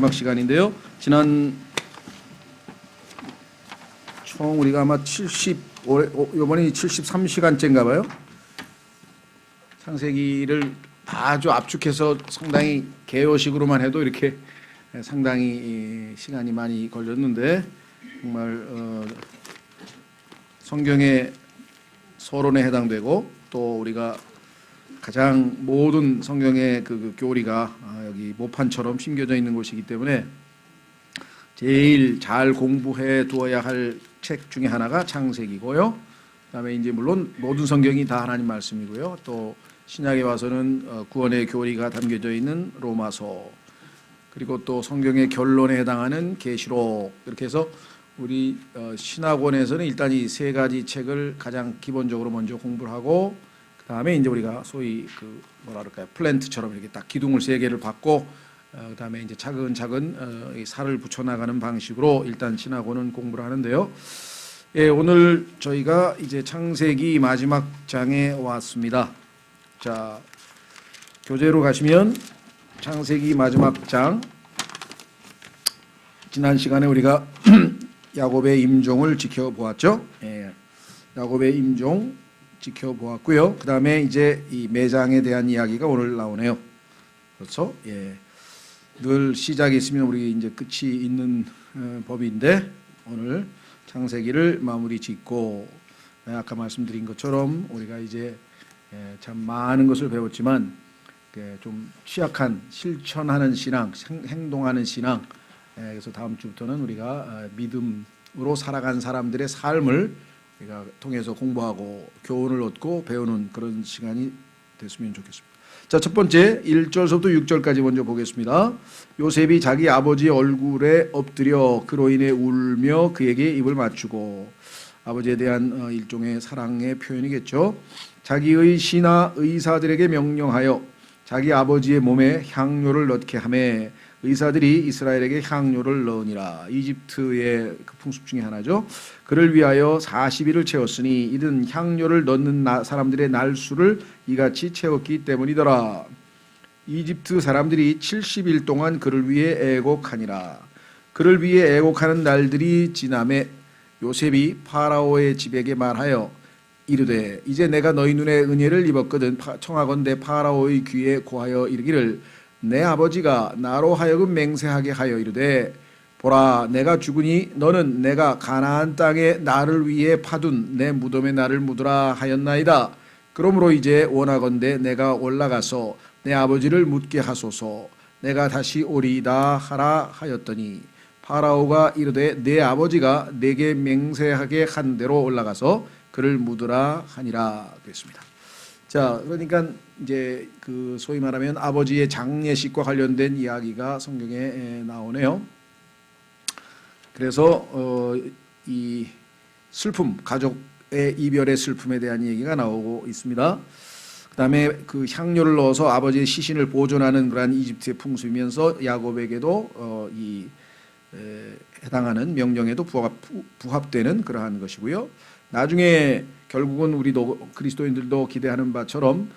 마지막 시간인데요. 지난 총 우리가 아마 이번이 73시간째인가 봐요. 창세기를 아주 압축해서 상당히 개요식으로만 해도 이렇게 상당히 시간이 많이 걸렸는데 정말 성경의 서론에 해당되고 또 우리가 가장 모든 성경의 그 교리가 여기 모판처럼 심겨져 있는 곳이기 때문에 제일 잘 공부해 두어야 할 책 중에 하나가 창세기고요. 그다음에 이제 물론 모든 성경이 다 하나님 말씀이고요. 또 신약에 와서는 구원의 교리가 담겨져 있는 로마서, 그리고 또 성경의 결론에 해당하는 계시록, 이렇게 해서 우리 신학원에서는 일단 이 세 가지 책을 가장 기본적으로 먼저 공부를 하고, 그 다음에 이제 우리가 소위 그 뭐라 그럴까요, 플랜트처럼 이렇게 딱 기둥을 세 개를 받고 그 다음에 이제 차근차근 살을 붙여 나가는 방식으로 일단 신학원은 공부를 하는데요. 예, 오늘 저희가 이제 창세기 마지막 장에 왔습니다. 자, 교재로 가시면 창세기 마지막 장, 지난 시간에 우리가 야곱의 임종을 지켜보았죠. 예, 야곱의 임종 지켜보았고요. 그 다음에 이제 이 매장에 대한 이야기가 오늘 나오네요. 그렇죠? 예, 늘 시작이 있으면 우리 이제 끝이 있는 법인데 오늘 창세기를 마무리 짓고, 아까 말씀드린 것처럼 우리가 이제 참 많은 것을 배웠지만 좀 취약한 실천하는 신앙, 행동하는 신앙, 그래서 다음 주부터는 우리가 믿음으로 살아간 사람들의 삶을 우리가 통해서 공부하고 교훈을 얻고 배우는 그런 시간이 됐으면 좋겠습니다. 자, 첫 번째 1절서부터 6절까지 먼저 보겠습니다. 요셉이 자기 아버지 얼굴에 엎드려 그로 인해 울며 그에게 입을 맞추고, 아버지에 대한 일종의 사랑의 표현이겠죠. 자기의 신하 의사들에게 명령하여 자기 아버지의 몸에 향료를 넣게 하매 의사들이 이스라엘에게 향료를 넣으니라. 이집트의 그 풍습 중에 하나죠. 그를 위하여 40일을 채웠으니 이는 향료를 넣는 사람들의 날수를 이같이 채웠기 때문이더라. 이집트 사람들이 70일 동안 그를 위해 애곡하니라. 그를 위해 애곡하는 날들이 지나매 요셉이 파라오의 집에게 말하여 이르되 이제 내가 너희 눈에 은혜를 입었거든 청하건대 파라오의 귀에 고하여 이르기를 내 아버지가 나로 하여금 맹세하게 하여 이르되 보라 내가 죽으니 너는 내가 가나안 땅에 나를 위해 파둔 내 무덤에 나를 묻으라 하였나이다. 그러므로 이제 원하건대 내가 올라가서 내 아버지를 묻게 하소서. 내가 다시 오리이다 하라 하였더니 파라오가 이르되 내 아버지가 내게 맹세하게 한 대로 올라가서 그를 묻으라 하니라. 그랬습니다. 자, 그러니까 이제 그 소위 말하면 아버지의 장례식과 관련된 이야기가 성경에 나오네요. 그래서 이 슬픔, 가족의 이별의 슬픔에 대한 얘기가 나오고 있습니다. 그다음에 그 향료를 넣어서 아버지의 시신을 보존하는 그러한 이집트의 풍습이면서 야곱에게도 해당하는 명령에도 부합되는 그러한 것이고요. 나중에 결국은 우리도 그리스도인들도 기대하는 바처럼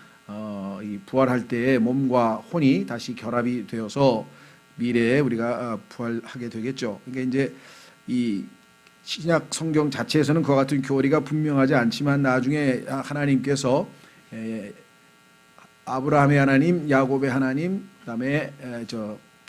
이 부활할 때에 몸과 혼이 다시 결합이 되어서 미래에 우리가 부활하게 되겠죠. 그러니까 이제 이 신약 성경 자체에서는 그와 같은 교리가 분명하지 않지만 나중에 하나님께서 아브라함의 하나님, 야곱의 하나님, 그다음에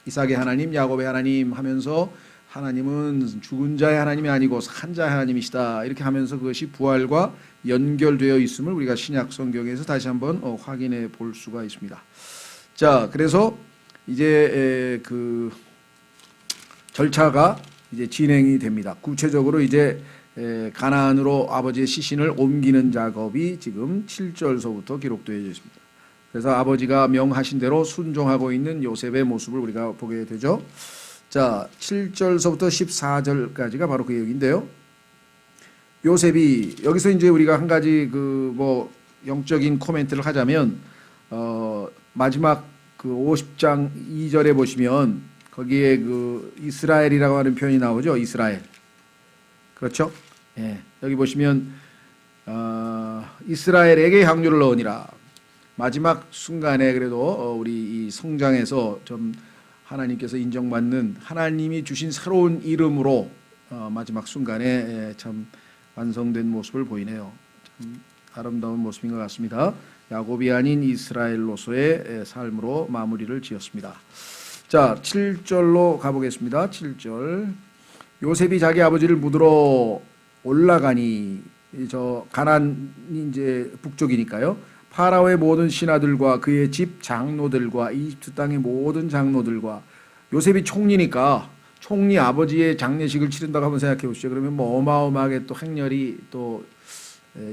이삭의 하나님, 야곱의 하나님 하면서 하나님은 죽은 자의 하나님이 아니고 산 자의 하나님이시다. 이렇게 하면서 그것이 부활과 연결되어 있음을 우리가 신약 성경에서 다시 한번 확인해 볼 수가 있습니다. 자, 그래서 이제 그 절차가 이제 진행이 됩니다. 구체적으로 이제 가나안으로 아버지의 시신을 옮기는 작업이 지금 7절서부터 기록되어 있습니다. 그래서 아버지가 명하신 대로 순종하고 있는 요셉의 모습을 우리가 보게 되죠. 자, 7절서부터 14절까지가 바로 그 얘기인데요. 요셉이 여기서 이제 우리가 한 가지 그 뭐 영적인 코멘트를 하자면 마지막 그 50장 2절에 보시면 거기에 그 이스라엘이라고 하는 표현이 나오죠. 이스라엘. 그렇죠? 예. 여기 보시면 이스라엘에게 향료를 넣으니라. 마지막 순간에 그래도 우리 이 성장에서 좀 하나님께서 인정받는 하나님이 주신 새로운 이름으로 마지막 순간에 참 완성된 모습을 보이네요. 참 아름다운 모습인 것 같습니다. 야곱이 아닌 이스라엘로서의 삶으로 마무리를 지었습니다. 자, 7절로 가보겠습니다. 7절. 요셉이 자기 아버지를 묻으러 올라가니, 저 가나안이 이제 북쪽이니까요. 파라오의 모든 신하들과 그의 집 장로들과 이집트 땅의 모든 장로들과, 요셉이 총리니까 총리 아버지의 장례식을 치른다고 한번 생각해 보시죠. 그러면 뭐 어마어마하게 또 행렬이 또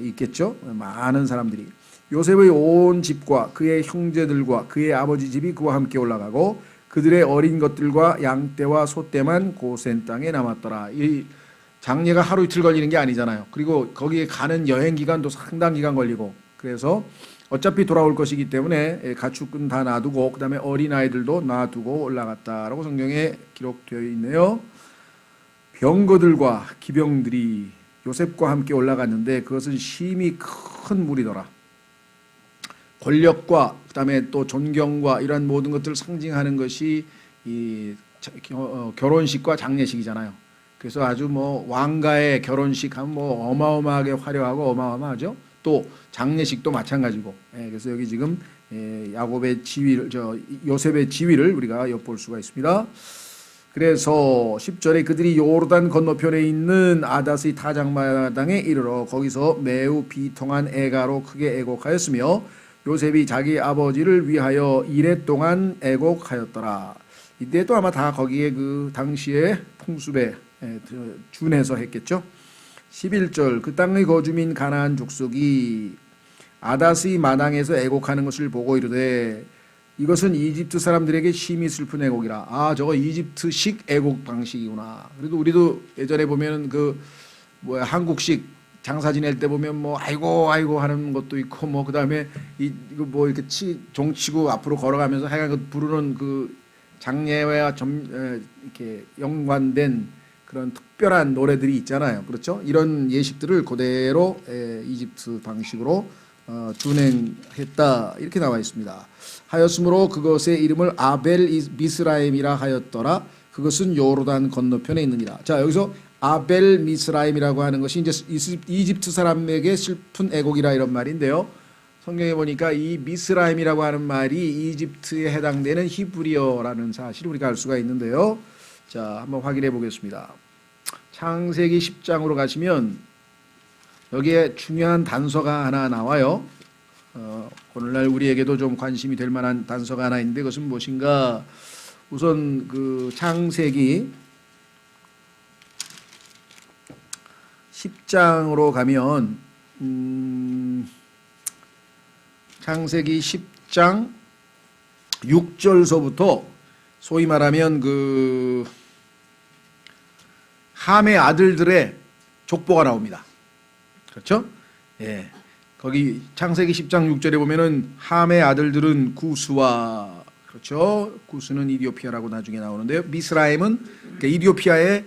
있겠죠. 많은 사람들이. 요셉의 온 집과 그의 형제들과 그의 아버지 집이 그와 함께 올라가고 그들의 어린 것들과 양떼와 소떼만 고센 땅에 남았더라. 이 장례가 하루 이틀 걸리는 게 아니잖아요. 그리고 거기에 가는 여행 기간도 상당 기간 걸리고, 그래서 어차피 돌아올 것이기 때문에 가축은 다 놔두고 그다음에 어린 아이들도 놔두고 올라갔다라고 성경에 기록되어 있네요. 병거들과 기병들이 요셉과 함께 올라갔는데 그것은 심히 큰 무리더라. 권력과 그다음에 또 존경과 이러한 모든 것들을 상징하는 것이 이 결혼식과 장례식이잖아요. 그래서 아주 뭐 왕가의 결혼식 하면 뭐 어마어마하게 화려하고 어마어마하죠. 또 장례식도 마찬가지고. 그래서 여기 지금 야곱의 지위를, 요셉의 지위를 우리가 엿볼 수가 있습니다. 그래서 10절에 그들이 요르단 건너편에 있는 아다스의 타작마당에 이르러 거기서 매우 비통한 애가로 크게 애곡하였으며 요셉이 자기 아버지를 위하여 이래 동안 애곡하였더라. 이때도 아마 다 거기에 그 당시의 풍습에 준해서 했겠죠. 11절 그 땅의 거주민 가나안 족속이 아다스의 마당에서 애곡하는 것을 보고 이르되 이것은 이집트 사람들에게 심히 슬픈 애곡이라. 아, 저거 이집트식 애곡 방식이구나. 그래도 우리도 예전에 보면은 그 뭐야 한국식 장사 지낼 때 보면 뭐 아이고 아이고 하는 것도 있고 뭐 그다음에 이거 뭐 이렇게 종치고 앞으로 걸어가면서 하여간 부르는 그 장례와 이렇게 연관된 그런 특별한 노래들이 있잖아요. 그렇죠? 이런 예식들을 그대로 이집트 방식으로 준행했다 이렇게 나와 있습니다. 하였으므로 그것의 이름을 아벨 미스라임이라 하였더라. 그것은 요르단 건너편에 있느니라. 자, 여기서 아벨 미스라임이라고 하는 것이 이제 이집트 사람에게 슬픈 애곡이라 이런 말인데요. 성경에 보니까 이 미스라임이라고 하는 말이 이집트에 해당되는 히브리어라는 사실을 우리가 알 수가 있는데요. 자, 한번 확인해 보겠습니다. 창세기 10장으로 가시면 여기에 중요한 단서가 하나 나와요. 오늘날 우리에게도 좀 관심이 될 만한 단서가 하나 있는데 그것은 무엇인가? 우선 그 창세기 10장으로 가면 창세기 10장 6절서부터 소위 말하면 그 함의 아들들의 족보가 나옵니다. 그렇죠? 예. 거기 창세기 10장 6절에 보면은 함의 아들들은 구스와, 그렇죠? 구스는 이디오피아라고 나중에 나오는데요. 미스라임은 그러니까 이디오피아의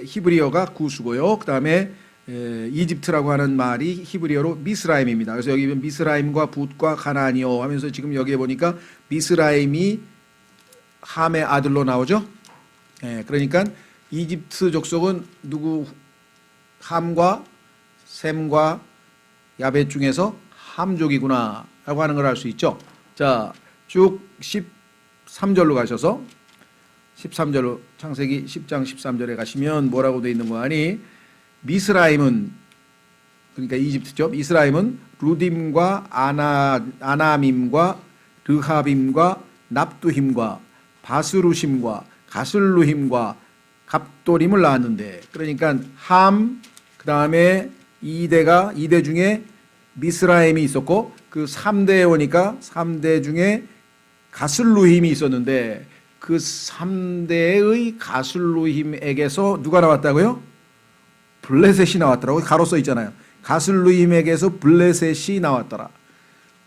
히브리어가 구스고요. 그다음에 이집트라고 하는 말이 히브리어로 미스라임입니다. 그래서 여기 미스라임과 붓과 가나안이요 하면서 지금 여기에 보니까 미스라임이 함의 아들로 나오죠. 그러니까 이집트 족속은 누구? 함과 셈과 야벳 중에서 함족이구나 라고 하는 걸 알 수 있죠. 자, 쭉 13절로 가셔서 13절로 창세기 10장 13절에 가시면 뭐라고 되어 있는 거 아니? 미스라임은, 그러니까 이집트죠. 미스라임은 루딤과 아나밈과 르하빔과 납두힘과 바스루심과 가슬루힘과 갑도림을 낳았는데, 그러니까 함, 그 다음에 2대 중에 미스라임이 있었고 그 3대에 오니까 3대 중에 가슬루힘이 있었는데 그 3대의 가슬루힘에게서 누가 나왔다고요? 블레셋이 나왔더라고요. 가로 써 있잖아요. 가슬루힘에게서 블레셋이 나왔더라.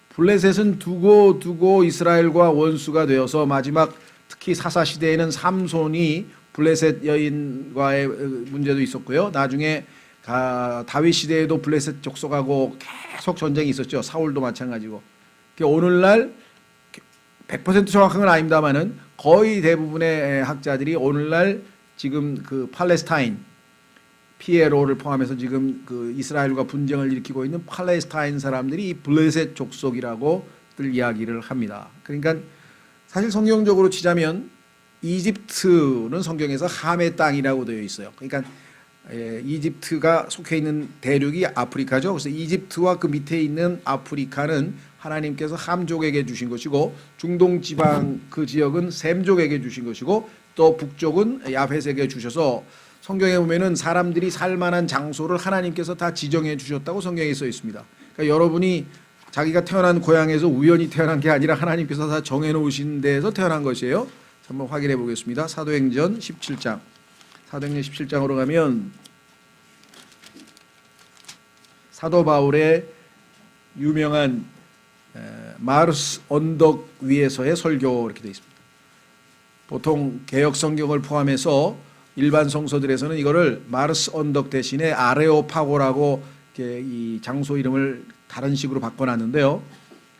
블레셋은 두고 이스라엘과 원수가 되어서 마지막 특히 사사시대에는 삼손이 블레셋 여인과의 문제도 있었고요. 나중에 다윗 시대에도 블레셋 족속하고 계속 전쟁이 있었죠. 사울도 마찬가지고. 오늘날 100% 정확한 건 아닙니다만은 거의 대부분의 학자들이 오늘날 지금 그 팔레스타인 피에로를 포함해서 지금 그 이스라엘과 분쟁을 일으키고 있는 팔레스타인 사람들이 이 블레셋 족속이라고들 이야기를 합니다. 그러니까 사실 성경적으로 치자면 이집트는 성경에서 함의 땅이라고 되어 있어요. 그러니까 이집트가 속해 있는 대륙이 아프리카죠. 그래서 이집트와 그 밑에 있는 아프리카는 하나님께서 함족에게 주신 것이고, 중동 지방 그 지역은 셈족에게 주신 것이고, 또 북쪽은 야벳에게 주셔서 성경에 보면은 사람들이 살 만한 장소를 하나님께서 다 지정해 주셨다고 성경에 써 있습니다. 그러니까 여러분이 자기가 태어난 고향에서 우연히 태어난 게 아니라 하나님께서 다 정해 놓으신 데에서 태어난 것이에요. 한번 확인해 보겠습니다. 사도행전 17장. 사도행전 17장으로 가면 사도 바울의 유명한 마르스 언덕 위에서의 설교 이렇게 되어 있습니다. 보통 개역 성경을 포함해서 일반 성서들에서는 이거를 마르스 언덕 대신에 아레오파고라고 이렇게 이 장소 이름을 다른 식으로 바꿔놨는데요.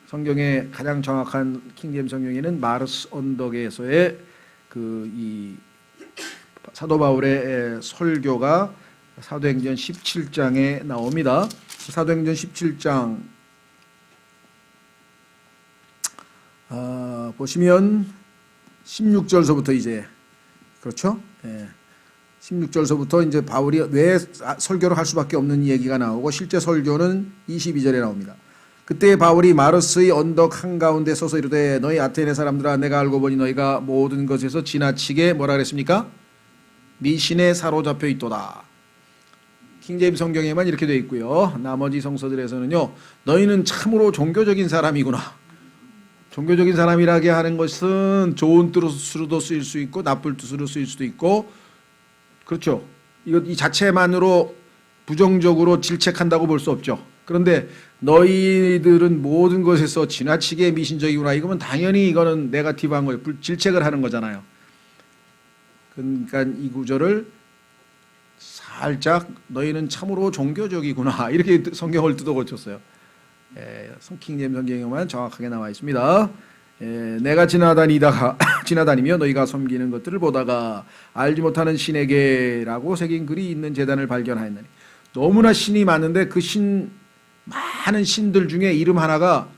성경의 가장 정확한 킹제임 성경에는 마르스 언덕에서의 그 이 사도 바울의 설교가 사도행전 17장에 나옵니다. 사도행전 17장 보시면 16절서부터 이제 그렇죠? 16절서부터 이제 바울이 왜 설교를 할 수밖에 없는 얘기가 나오고, 실제 설교는 22절에 나옵니다. 그때 바울이 마르스의 언덕 한가운데 서서 이르되 너희 아테네 사람들아, 내가 알고 보니 너희가 모든 것에서 지나치게 뭐라 그랬습니까? 미신에 사로잡혀 있도다. 킹제임 성경에만 이렇게 되어 있고요. 나머지 성서들에서는요, 너희는 참으로 종교적인 사람이구나. 종교적인 사람이라게 하는 것은 좋은 뜻으로도 쓰일 수 있고 나쁜 뜻으로 쓰일 수도 있고, 그렇죠. 이 자체만으로 부정적으로 질책한다고 볼 수 없죠. 그런데 너희들은 모든 것에서 지나치게 미신적이구나, 이거면 당연히 이거는 네거티브한 거예요. 질책을 하는 거잖아요. 그러니까 이 구절을 살짝 너희는 참으로 종교적이구나, 이렇게 성경을 뜯어 고쳤어요. 킹제임 성경에만 정확하게 나와 있습니다. 내가 지나다니며 너희가 섬기는 것들을 보다가 알지 못하는 신에게라고 새긴 글이 있는 제단을 발견하였나니. 너무나 신이 많은데 그 많은 신들 중에 이름 하나가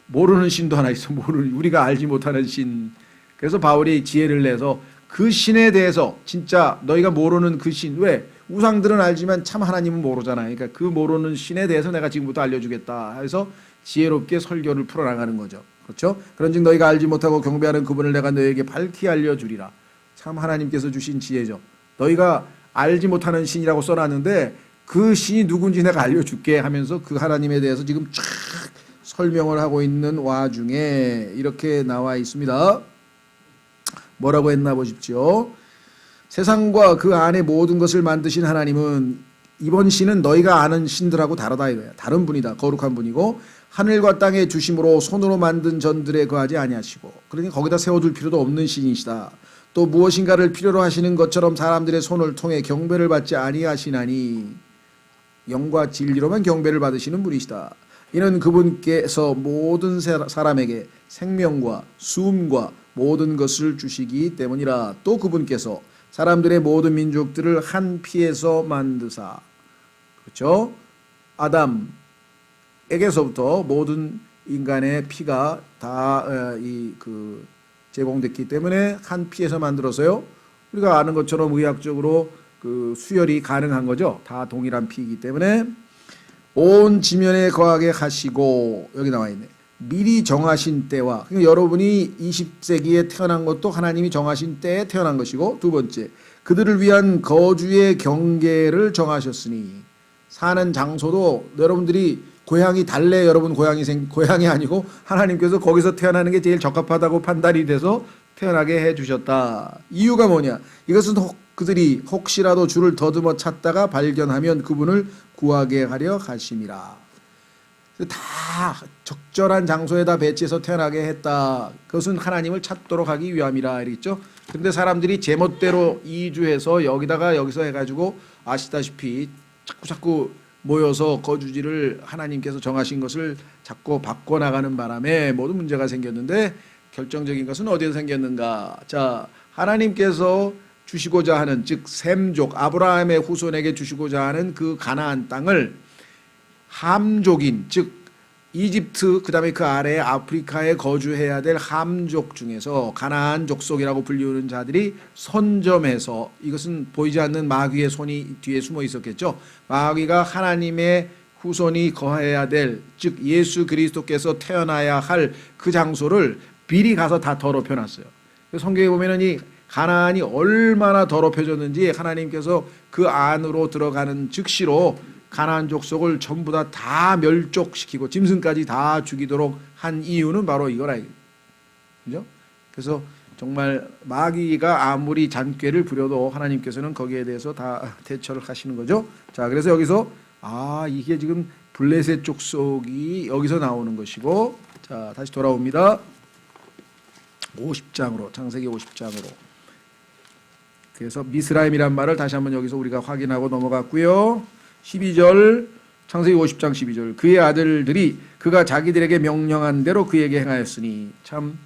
모르는 신도 하나 있어. 우리가 알지 못하는 신. 그래서 바울이 지혜를 내서 그 신에 대해서, 진짜 너희가 모르는 그 신, 왜? 우상들은 알지만 참 하나님은 모르잖아요. 그러니까 그 모르는 신에 대해서 내가 지금부터 알려주겠다 해서 지혜롭게 설교를 풀어나가는 거죠. 그렇죠? 그런즉 너희가 알지 못하고 경배하는 그분을 내가 너희에게 밝히 알려주리라. 참 하나님께서 주신 지혜죠. 너희가 알지 못하는 신이라고 써놨는데 그 신이 누군지 내가 알려줄게 하면서 그 하나님에 대해서 지금 쫙 설명을 하고 있는 와중에 이렇게 나와 있습니다. 뭐라고 했나 보십시오. 세상과 그 안에 모든 것을 만드신 하나님은, 이번 신은 너희가 아는 신들하고 다르다 이거야. 다른 분이다. 거룩한 분이고, 하늘과 땅의 주심으로 손으로 만든 전들에 거하지 아니하시고, 그러니 거기다 세워둘 필요도 없는 신이시다. 또 무엇인가를 필요로 하시는 것처럼 사람들의 손을 통해 경배를 받지 아니하시나니, 영과 진리로만 경배를 받으시는 분이시다. 이는 그분께서 모든 사람에게 생명과 숨과 모든 것을 주시기 때문이라. 또 그분께서 사람들의 모든 민족들을 한 피에서 만드사, 그렇죠? 아담에게서부터 모든 인간의 피가 다 제공됐기 때문에 한 피에서 만들어서요. 우리가 아는 것처럼 의학적으로 그 수혈이 가능한 거죠. 다 동일한 피이기 때문에 온 지면에 거하게 하시고, 여기 나와 있네. 미리 정하신 때와, 그러니까 여러분이 20세기에 태어난 것도 하나님이 정하신 때에 태어난 것이고, 두 번째, 그들을 위한 거주의 경계를 정하셨으니, 사는 장소도 여러분들이 고향이 달래, 여러분 고향이 아니고 하나님께서 거기서 태어나는 게 제일 적합하다고 판단이 돼서 태어나게 해주셨다. 이유가 뭐냐? 이것은 그들이 혹시라도 주를 더듬어 찾다가 발견하면 그분을 구하게 하려 하심이라. 다 적절한 장소에다 배치해서 태어나게 했다. 그것은 하나님을 찾도록 하기 위함이라 이랬죠. 근데 사람들이 제멋대로 이주해서 여기서 해가지고 아시다시피 자꾸 모여서 거주지를 하나님께서 정하신 것을 자꾸 바꿔나가는 바람에 모든 문제가 생겼는데, 결정적인 것은 어디서 생겼는가? 자, 하나님께서 주시고자 하는, 즉 셈족 아브라함의 후손에게 주시고자 하는 그 가나안 땅을 함족인, 즉 이집트 그다음에 그 아래에 아프리카에 거주해야 될 함족 중에서 가나안 족속이라고 불리우는 자들이 선점해서, 이것은 보이지 않는 마귀의 손이 뒤에 숨어 있었겠죠. 마귀가 하나님의 후손이 거해야 될, 즉 예수 그리스도께서 태어나야 할 그 장소를 미리 가서 다 더럽혀 놨어요. 성경에 보면은 이 가나안이 얼마나 더럽혀졌는지 하나님께서 그 안으로 들어가는 즉시로 가나안 족속을 전부 다 멸족시키고 짐승까지 다 죽이도록 한 이유는 바로 이거라. 그죠? 그래서 정말 마귀가 아무리 잔꾀를 부려도 하나님께서는 거기에 대해서 다 대처를 하시는 거죠. 자, 그래서 여기서 이게 지금 블레셋 족속이 여기서 나오는 것이고, 자, 다시 돌아옵니다. 50장으로, 창세기 50장으로. 그래서 미스라임이란 말을 다시 한번 여기서 우리가 확인하고 넘어갔고요. 12절, 창세기 50장 12절. 그의 아들들이 그가 자기들에게 명령한 대로 그에게 행하였으니. 참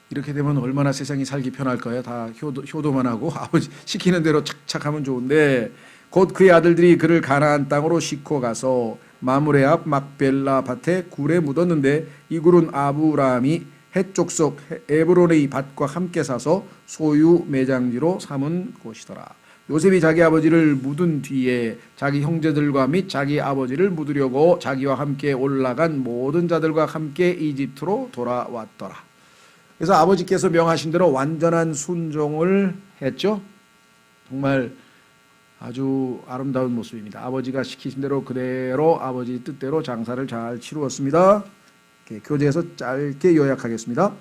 이렇게 되면 얼마나 세상이 살기 편할 거예요. 다 효도만 하고 아버지 시키는 대로 착착 하면 좋은데, 곧 그의 아들들이 그를 가나안 땅으로 싣고 가서 마므레 앞 막벨라 밭에 굴에 묻었는데, 이 굴은 아브라함이 헷 족속 에브론의 밭과 함께 사서 소유 매장지로 삼은 곳이더라. 요셉이 자기 아버지를 묻은 뒤에 자기 형제들과 및 자기 아버지를 묻으려고 자기와 함께 올라간 모든 자들과 함께 이집트로 돌아왔더라. 그래서 아버지께서 명하신 대로 완전한 순종을 했죠. 정말 아주 아름다운 모습입니다. 아버지가 시키신 대로 그대로 아버지 뜻대로 장사를 잘 치루었습니다. 교재에서 짧게 요약하겠습니다.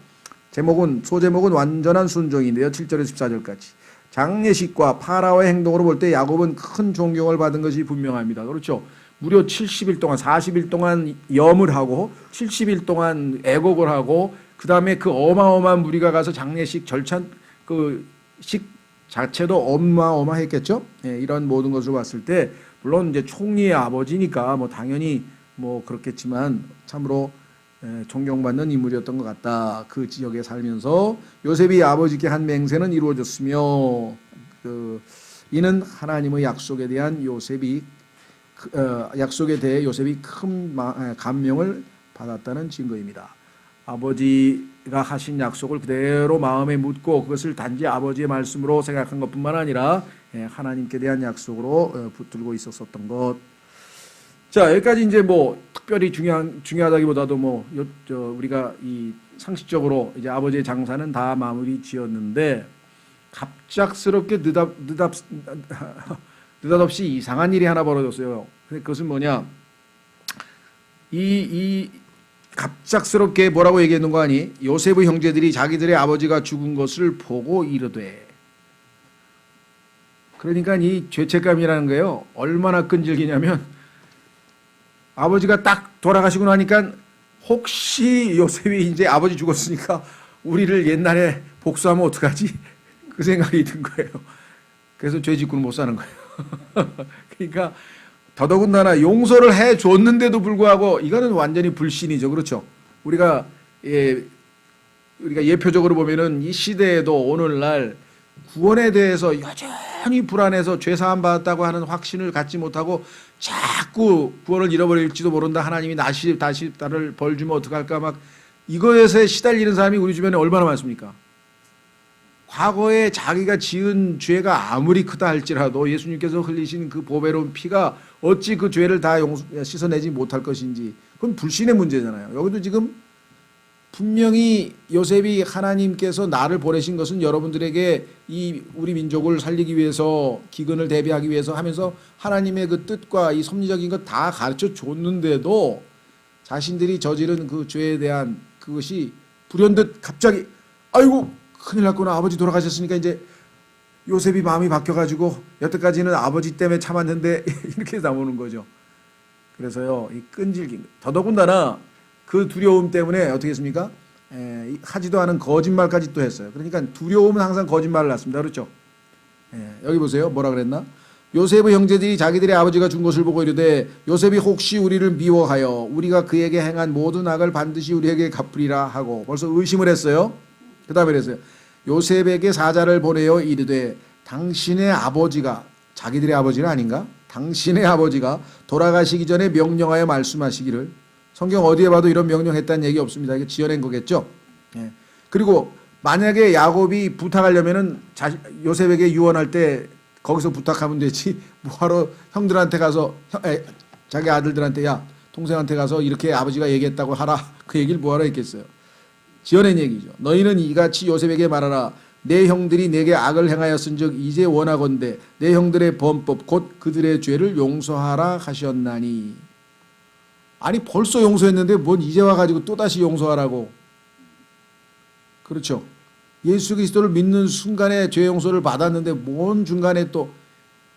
소제목은 완전한 순종인데요. 7절에서 14절까지. 장례식과 파라오의 행동으로 볼 때 야곱은 큰 존경을 받은 것이 분명합니다. 그렇죠? 무려 70일 동안, 40일 동안 염을 하고 70일 동안 애곡을 하고, 그 다음에 그 어마어마한 무리가 가서 장례식 절찬 그 식 자체도 어마어마했겠죠. 이런 모든 것을 봤을 때 물론 이제 총리의 아버지니까 당연히 그렇겠지만 참으로 존경받는 인물이었던 것 같다. 그 지역에 살면서 요셉이 아버지께 한 맹세는 이루어졌으며, 이는 하나님의 약속에 대한 약속에 대해 요셉이 큰 감명을 받았다는 증거입니다. 아버지가 하신 약속을 그대로 마음에 묻고 그것을 단지 아버지의 말씀으로 생각한 것뿐만 아니라 하나님께 대한 약속으로 붙들고 있었던 것. 자, 여기까지 이제 특별히 중요하다기보다도 우리가 이 상식적으로 이제 아버지의 장사는 다 마무리 지었는데, 갑작스럽게 느닷없이 이상한 일이 하나 벌어졌어요. 그것은 뭐냐? 갑작스럽게 뭐라고 얘기했는 거 아니? 요셉의 형제들이 자기들의 아버지가 죽은 것을 보고 이르되. 그러니까 이 죄책감이라는 거예요. 얼마나 끈질기냐면, 아버지가 딱 돌아가시고 나니까 혹시 요셉이 이제 아버지 죽었으니까 우리를 옛날에 복수하면 어떡하지? 그 생각이 든 거예요. 그래서 죄 짓고는 못 사는 거예요. 그러니까 더더군다나 용서를 해줬는데도 불구하고 이거는 완전히 불신이죠. 그렇죠? 우리가 예표적으로 보면은 이 시대에도 오늘날 구원에 대해서 여전히 불안해서 죄 사함 받았다고 하는 확신을 갖지 못하고 자꾸 구원을 잃어버릴지도 모른다. 하나님이 다시 나를 벌 주면 어떡할까, 막 이거에서 시달리는 사람이 우리 주변에 얼마나 많습니까? 과거에 자기가 지은 죄가 아무리 크다 할지라도 예수님께서 흘리신 그 보배로운 피가 어찌 그 죄를 다 씻어내지 못할 것인지, 그건 불신의 문제잖아요. 여기도 지금 분명히 요셉이 하나님께서 나를 보내신 것은 여러분들에게 이 우리 민족을 살리기 위해서, 기근을 대비하기 위해서 하면서 하나님의 그 뜻과 이 섭리적인 것 다 가르쳐 줬는데도 자신들이 저지른 그 죄에 대한 그것이 불현듯 갑자기 아이고 큰일 났구나, 아버지 돌아가셨으니까 이제 요셉이 마음이 바뀌어가지고 여태까지는 아버지 때문에 참았는데 이렇게 나오는 거죠. 그래서요, 이 끈질긴, 더더군다나 그 두려움 때문에 어떻게 했습니까? 하지도 않은 거짓말까지 또 했어요. 그러니까 두려움은 항상 거짓말을 낳습니다. 그렇죠? 여기 보세요. 뭐라 그랬나? 요셉의 형제들이 자기들의 아버지가 준 것을 보고 이르되 요셉이 혹시 우리를 미워하여 우리가 그에게 행한 모든 악을 반드시 우리에게 갚으리라 하고 벌써 의심을 했어요. 그 다음에 그랬어요. 요셉에게 사자를 보내어 이르되 당신의 아버지가, 자기들의 아버지는 아닌가? 당신의 아버지가 돌아가시기 전에 명령하여 말씀하시기를. 성경 어디에 봐도 이런 명령했다는 얘기 없습니다. 이게 지어낸 거겠죠. 예. 그리고 만약에 야곱이 부탁하려면은 요셉에게 유언할 때 거기서 부탁하면 되지, 뭐하러 형들한테 가서 자기 아들들한테 야 동생한테 가서 이렇게 아버지가 얘기했다고 하라, 그 얘기를 뭐하러 했겠어요. 지어낸 얘기죠. 너희는 이같이 요셉에게 말하라. 내 형들이 내게 악을 행하였은즉 이제 원하건대 내 형들의 범법 곧 그들의 죄를 용서하라 하셨나니. 아니 벌써 용서했는데 뭔 이제 와가지고 또다시 용서하라고. 그렇죠. 예수 그리스도를 믿는 순간에 죄 용서를 받았는데 뭔 중간에 또,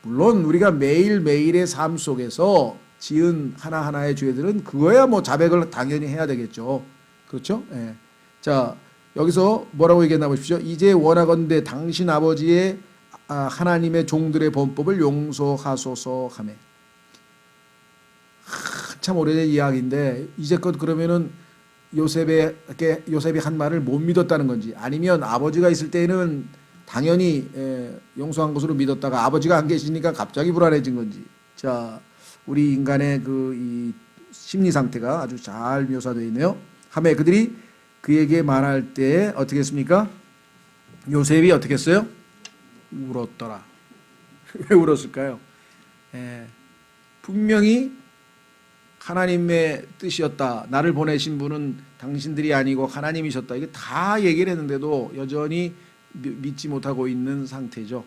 물론 우리가 매일매일의 삶 속에서 지은 하나하나의 죄들은 그거야 뭐 자백을 당연히 해야 되겠죠. 그렇죠? 예. 자, 여기서 뭐라고 얘기했나 보십시오. 이제 원하건대 당신 아버지의 하나님의 종들의 범법을 용서하소서 하며. 참 오래된 이야기인데 이제껏 그러면은 요셉이 한 말을 못 믿었다는 건지, 아니면 아버지가 있을 때는 당연히 용서한 것으로 믿었다가 아버지가 안 계시니까 갑자기 불안해진 건지. 자, 우리 인간의 이 심리 상태가 아주 잘 묘사되어 있네요. 하며 그들이 그에게 말할 때 어떻게 했습니까? 요셉이 어떻게 했어요? 울었더라. 왜 울었을까요? 분명히 하나님의 뜻이었다. 나를 보내신 분은 당신들이 아니고 하나님이셨다. 이게 다 얘기를 했는데도 여전히 믿지 못하고 있는 상태죠.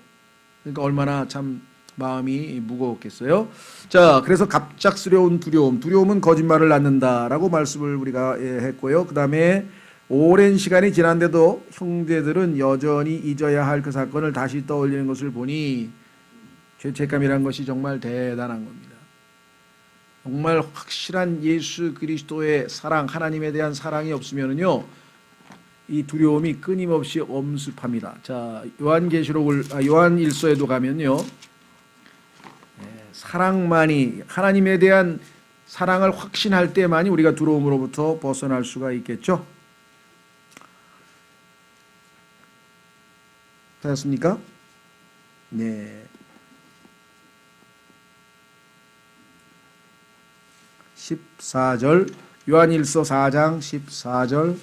그러니까 얼마나 참 마음이 무거웠겠어요. 자, 그래서 갑작스러운 두려움. 두려움은 거짓말을 낳는다라고 말씀을 우리가 했고요. 그 다음에 오랜 시간이 지난데도 형제들은 여전히 잊어야 할 그 사건을 다시 떠올리는 것을 보니 죄책감이란 것이 정말 대단한 겁니다. 정말 확실한 예수 그리스도의 사랑, 하나님에 대한 사랑이 없으면은요, 이 두려움이 끊임없이 엄습합니다. 자, 요한일서에도 가면요, 사랑만이, 하나님에 대한 사랑을 확신할 때만이 우리가 두려움으로부터 벗어날 수가 있겠죠. 되었습니까? 네. 14절, 요한일서 4장 14절,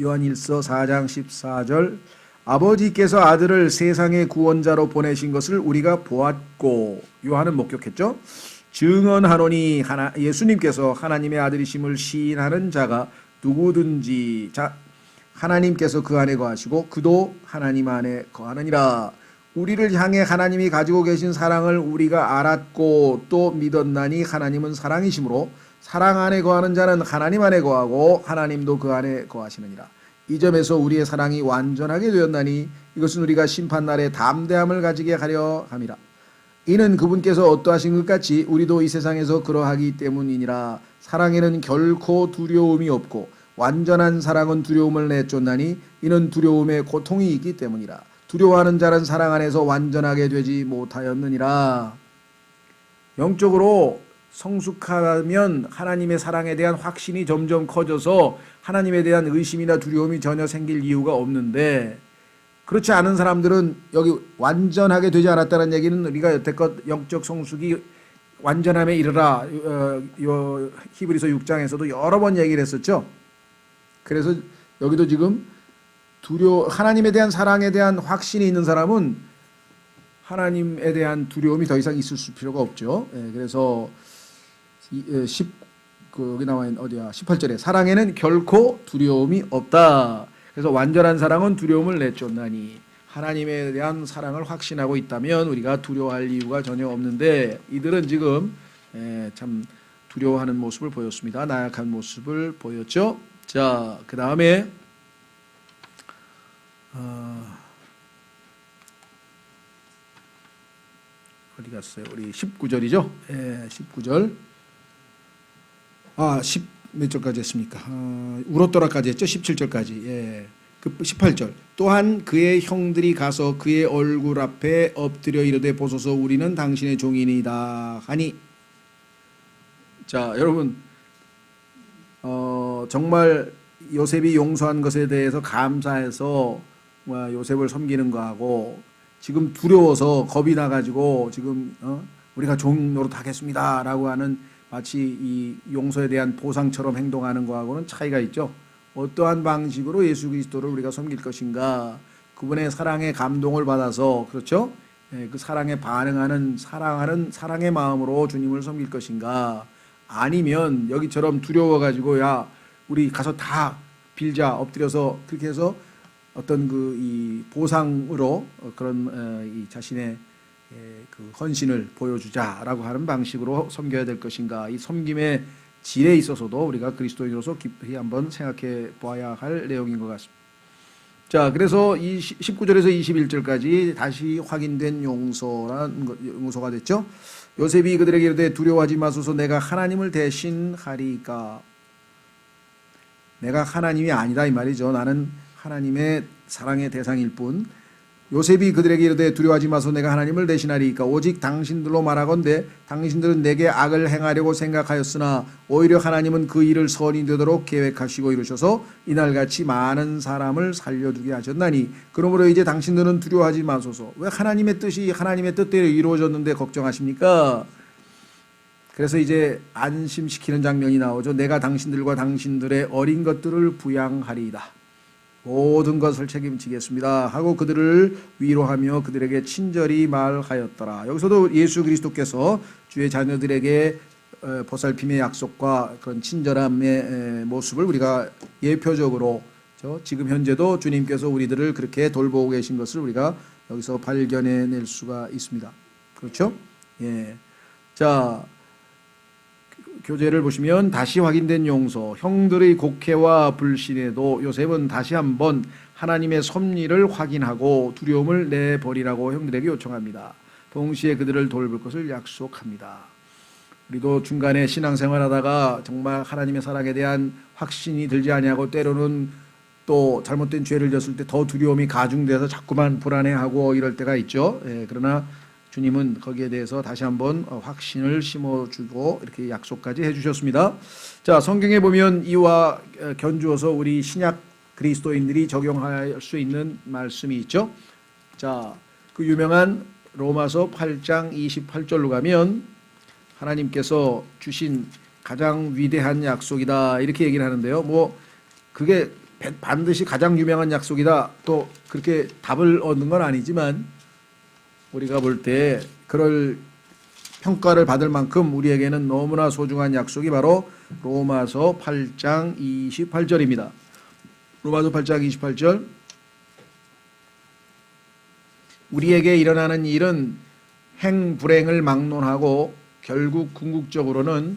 요한일서 4장 14절, 아버지께서 아들을 세상의 구원자로 보내신 것을 우리가 보았고, 요한은 목격했죠. 증언하노니 예수님께서 하나님의 아들이심을 시인하는 자가 누구든지 하나님께서 그 안에 거하시고 그도 하나님 안에 거하느니라. 우리를 향해 하나님이 가지고 계신 사랑을 우리가 알았고 또 믿었나니 하나님은 사랑이시므로 사랑 안에 거하는 자는 하나님 안에 거하고 하나님도 그 안에 거하시느니라. 이 점에서 우리의 사랑이 완전하게 되었나니 이것은 우리가 심판날에 담대함을 가지게 하려 함이라. 이는 그분께서 어떠하신 것 같이 우리도 이 세상에서 그러하기 때문이니라. 사랑에는 결코 두려움이 없고 완전한 사랑은 두려움을 내쫓나니 이는 두려움에 고통이 있기 때문이라. 두려워하는 자는 사랑 안에서 완전하게 되지 못하였느니라. 영적으로 성숙하면 하나님의 사랑에 대한 확신이 점점 커져서 하나님에 대한 의심이나 두려움이 전혀 생길 이유가 없는데, 그렇지 않은 사람들은 여기 완전하게 되지 않았다는 얘기는 우리가 여태껏 영적 성숙이 완전함에 이르라 히브리서 6장에서도 여러 번 얘기를 했었죠. 그래서 여기도 지금 하나님에 대한 사랑에 대한 확신이 있는 사람은 하나님에 대한 두려움이 더 이상 있을 필요가 없죠. 그래서 여기 나와 있는 18절에 사랑에는 결코 두려움이 없다. 그래서 완전한 사랑은 두려움을 내쫓나니, 하나님에 대한 사랑을 확신하고 있다면 우리가 두려워할 이유가 전혀 없는데, 이들은 지금 참 두려워하는 모습을 보였습니다. 나약한 모습을 보였죠. 자, 그 다음에 어디 갔어요? 우리 19절이죠. 19절. 10 몇 절까지 했습니까? 울었더라까지 했죠. 17절까지. 그 18절. 또한 그의 형들이 가서 그의 얼굴 앞에 엎드려 이르되 보소서 우리는 당신의 종이니이다 하니. 자, 여러분 정말 요셉이 용서한 것에 대해서 감사해서 요셉을 섬기는 거하고 지금 두려워서 겁이 나가지고 지금 우리가 종 노릇하겠습니다라고 하는 마치 이 용서에 대한 보상처럼 행동하는 거하고는 차이가 있죠. 어떠한 방식으로 예수 그리스도를 우리가 섬길 것인가, 그분의 사랑에 감동을 받아서, 그렇죠? 그 사랑에 반응하는 사랑하는 사랑의 마음으로 주님을 섬길 것인가, 아니면 여기처럼 두려워가지고 야 우리 가서 다 빌자 엎드려서 그렇게 해서 어떤 그 이 보상으로 그런 이 자신의 그 헌신을 보여주자라고 하는 방식으로 섬겨야 될 것인가, 이 섬김의 질에 있어서도 우리가 그리스도인으로서 깊이 한번 생각해 보아야 할 내용인 것 같습니다. 자, 그래서 19절에서 21절까지 다시 확인된 용서가 됐죠. 요셉이 그들에게 이르되 두려워하지 마소서 내가 하나님을 대신하리까. 내가 하나님이 아니다 이 말이죠. 나는 하나님의 사랑의 대상일 뿐. 요셉이 그들에게 이르되 두려워하지 마소서 내가 하나님을 대신하리까. 오직 당신들로 말하건대 당신들은 내게 악을 행하려고 생각하였으나 오히려 하나님은 그 일을 선이 되도록 계획하시고 이루셔서 이날같이 많은 사람을 살려두게 하셨나니 그러므로 이제 당신들은 두려워하지 마소서. 왜 하나님의 뜻이 하나님의 뜻대로 이루어졌는데 걱정하십니까? 그래서 이제 안심시키는 장면이 나오죠. 내가 당신들과 당신들의 어린 것들을 부양하리이다. 모든 것을 책임지겠습니다 하고 그들을 위로하며 그들에게 친절히 말하였더라. 여기서도 예수 그리스도께서 주의 자녀들에게 보살핌의 약속과 그런 친절함의 모습을 우리가 예표적으로 지금 현재도 주님께서 우리들을 그렇게 돌보고 계신 것을 우리가 여기서 발견해낼 수가 있습니다. 그렇죠? 예. 자, 교재를 보시면 다시 확인된 용서, 형들의 곡해와 불신에도 요셉은 다시 한번 하나님의 섭리를 확인하고 두려움을 내버리라고 형들에게 요청합니다. 동시에 그들을 돌볼 것을 약속합니다. 우리도 중간에 신앙생활하다가 정말 하나님의 사랑에 대한 확신이 들지 아니하고 때로는 또 잘못된 죄를 졌을 때 더 두려움이 가중돼서 자꾸만 불안해하고 이럴 때가 있죠. 그러나 주님은 거기에 대해서 다시 한번 확신을 심어주고 이렇게 약속까지 해주셨습니다. 자, 성경에 보면 이와 견주어서 우리 신약 그리스도인들이 적용할 수 있는 말씀이 있죠. 자, 그 유명한 로마서 8장 28절로 가면 하나님께서 주신 가장 위대한 약속이다 이렇게 얘기를 하는데요. 뭐 그게 반드시 가장 유명한 약속이다 또 그렇게 답을 얻는 건 아니지만 우리가 볼 때 그럴 평가를 받을 만큼 우리에게는 너무나 소중한 약속이 바로 로마서 8장 28절입니다. 로마서 8장 28절. 우리에게 일어나는 일은 행불행을 막론하고 결국 궁극적으로는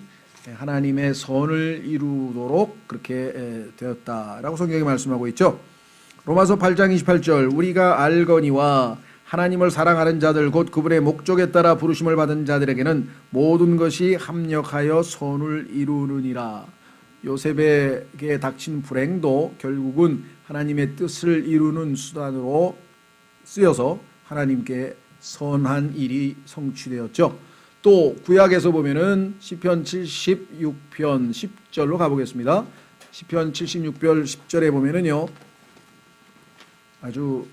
하나님의 선을 이루도록 그렇게 되었다라고 성경이 말씀하고 있죠. 로마서 8장 28절. 우리가 알거니와 하나님을 사랑하는 자들 곧 그분의 목적에 따라 부르심을 받은 자들에게는 모든 것이 합력하여 선을 이루느니라. 요셉에게 닥친 불행도 결국은 하나님의 뜻을 이루는 수단으로 쓰여서 하나님께 선한 일이 성취되었죠. 또 구약에서 보면은 시편 76편 10절로 가보겠습니다. 시편 76편 10절에 보면은요 아주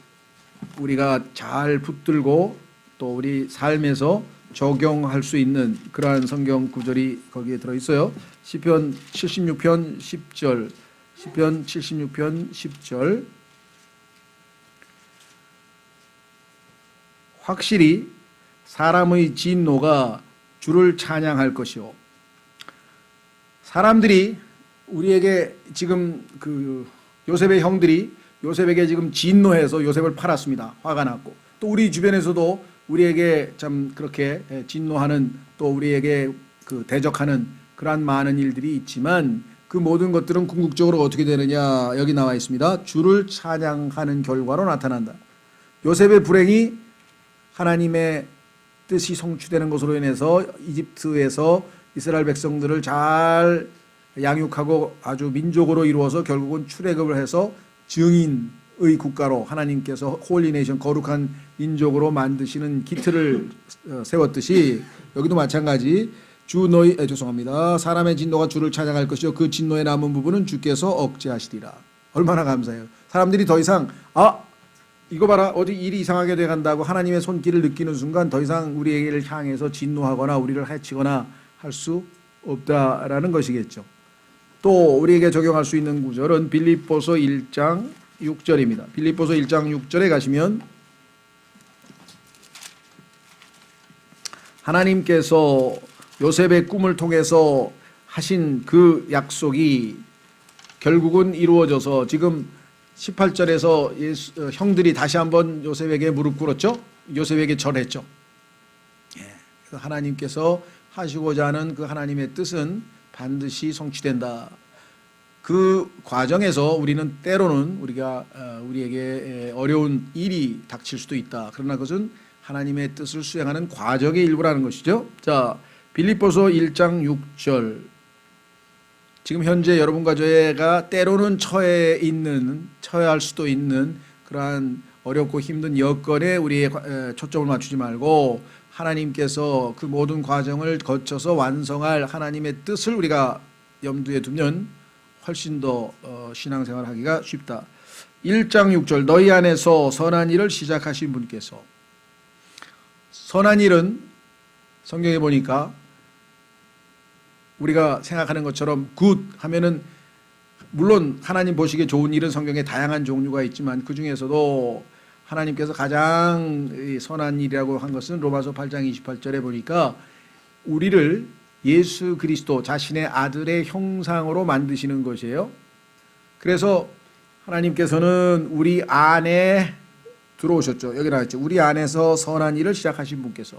우리가 잘 붙들고 또 우리 삶에서 적용할 수 있는 그러한 성경 구절이 거기에 들어있어요. 시편 76편 10절, 시편 76편 10절. 확실히 사람의 진노가 주를 찬양할 것이요. 사람들이 우리에게 지금 그 요셉의 형들이 요셉에게 지금 진노해서 요셉을 팔았습니다. 화가 났고 또 우리 주변에서도 우리에게 참 그렇게 진노하는 또 우리에게 그 대적하는 그러한 많은 일들이 있지만 그 모든 것들은 궁극적으로 어떻게 되느냐 여기 나와 있습니다. 주를 찬양하는 결과로 나타난다. 요셉의 불행이 하나님의 뜻이 성취되는 것으로 인해서 이집트에서 이스라엘 백성들을 잘 양육하고 아주 민족으로 이루어서 결국은 출애굽을 해서 증인 국가로 하나님께서 홀리네이션 거룩한 민족으로 만드시는 기틀을 세웠듯이 여기도 마찬가지 사람의 진노가 주를 찾아갈 것이요 그 진노에 남은 부분은 주께서 억제하시리라. 얼마나 감사해요. 사람들이 더 이상 이거 봐라 어디 일이 이상하게 돼 간다고 하나님의 손길을 느끼는 순간 더 이상 우리에게를 향해서 진노하거나 우리를 해치거나 할 수 없다라는 것이겠죠. 또 우리에게 적용할 수 있는 구절은 빌립보서 1장 6절입니다. 빌립보서 1장 6절에 가시면 하나님께서 요셉의 꿈을 통해서 하신 그 약속이 결국은 이루어져서 지금 18절에서 형들이 다시 한번 요셉에게 무릎 꿇었죠. 요셉에게 절했죠. 그래서 하나님께서 하시고자 하는 그 하나님의 뜻은 반드시 성취된다. 그 과정에서 우리는 때로는 우리에게 어려운 일이 닥칠 수도 있다. 그러나 그것은 하나님의 뜻을 수행하는 과정의 일부라는 것이죠. 자, 빌립보서 1장 6절. 지금 현재 여러분과 저희가 때로는 처해할 수도 있는 그러한 어렵고 힘든 여건에 우리의 초점을 맞추지 말고 하나님께서 그 모든 과정을 거쳐서 완성할 하나님의 뜻을 우리가 염두에 두면 훨씬 더 신앙생활 하기가 쉽다. 1장 6절 너희 안에서 선한 일을 시작하신 분께서 선한 일은 성경에 보니까 우리가 생각하는 것처럼 굿 하면은 물론 하나님 보시기에 좋은 일은 성경에 다양한 종류가 있지만 그 중에서도 하나님께서 가장 선한 일이라고 한 것은 로마서 8장 28절에 보니까 우리를 예수 그리스도 자신의 아들의 형상으로 만드시는 것이에요. 그래서 하나님께서는 우리 안에 들어오셨죠. 여기 나왔죠. 우리 안에서 선한 일을 시작하신 분께서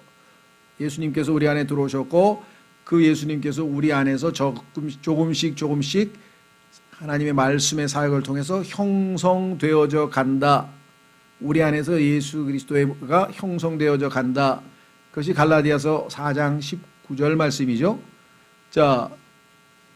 예수님께서 우리 안에 들어오셨고 그 예수님께서 우리 안에서 조금씩 하나님의 말씀의 사역을 통해서 형성되어져 간다. 우리 안에서 예수 그리스도가 형성되어져 간다. 그것이 갈라디아서 4장 19절 말씀이죠. 자,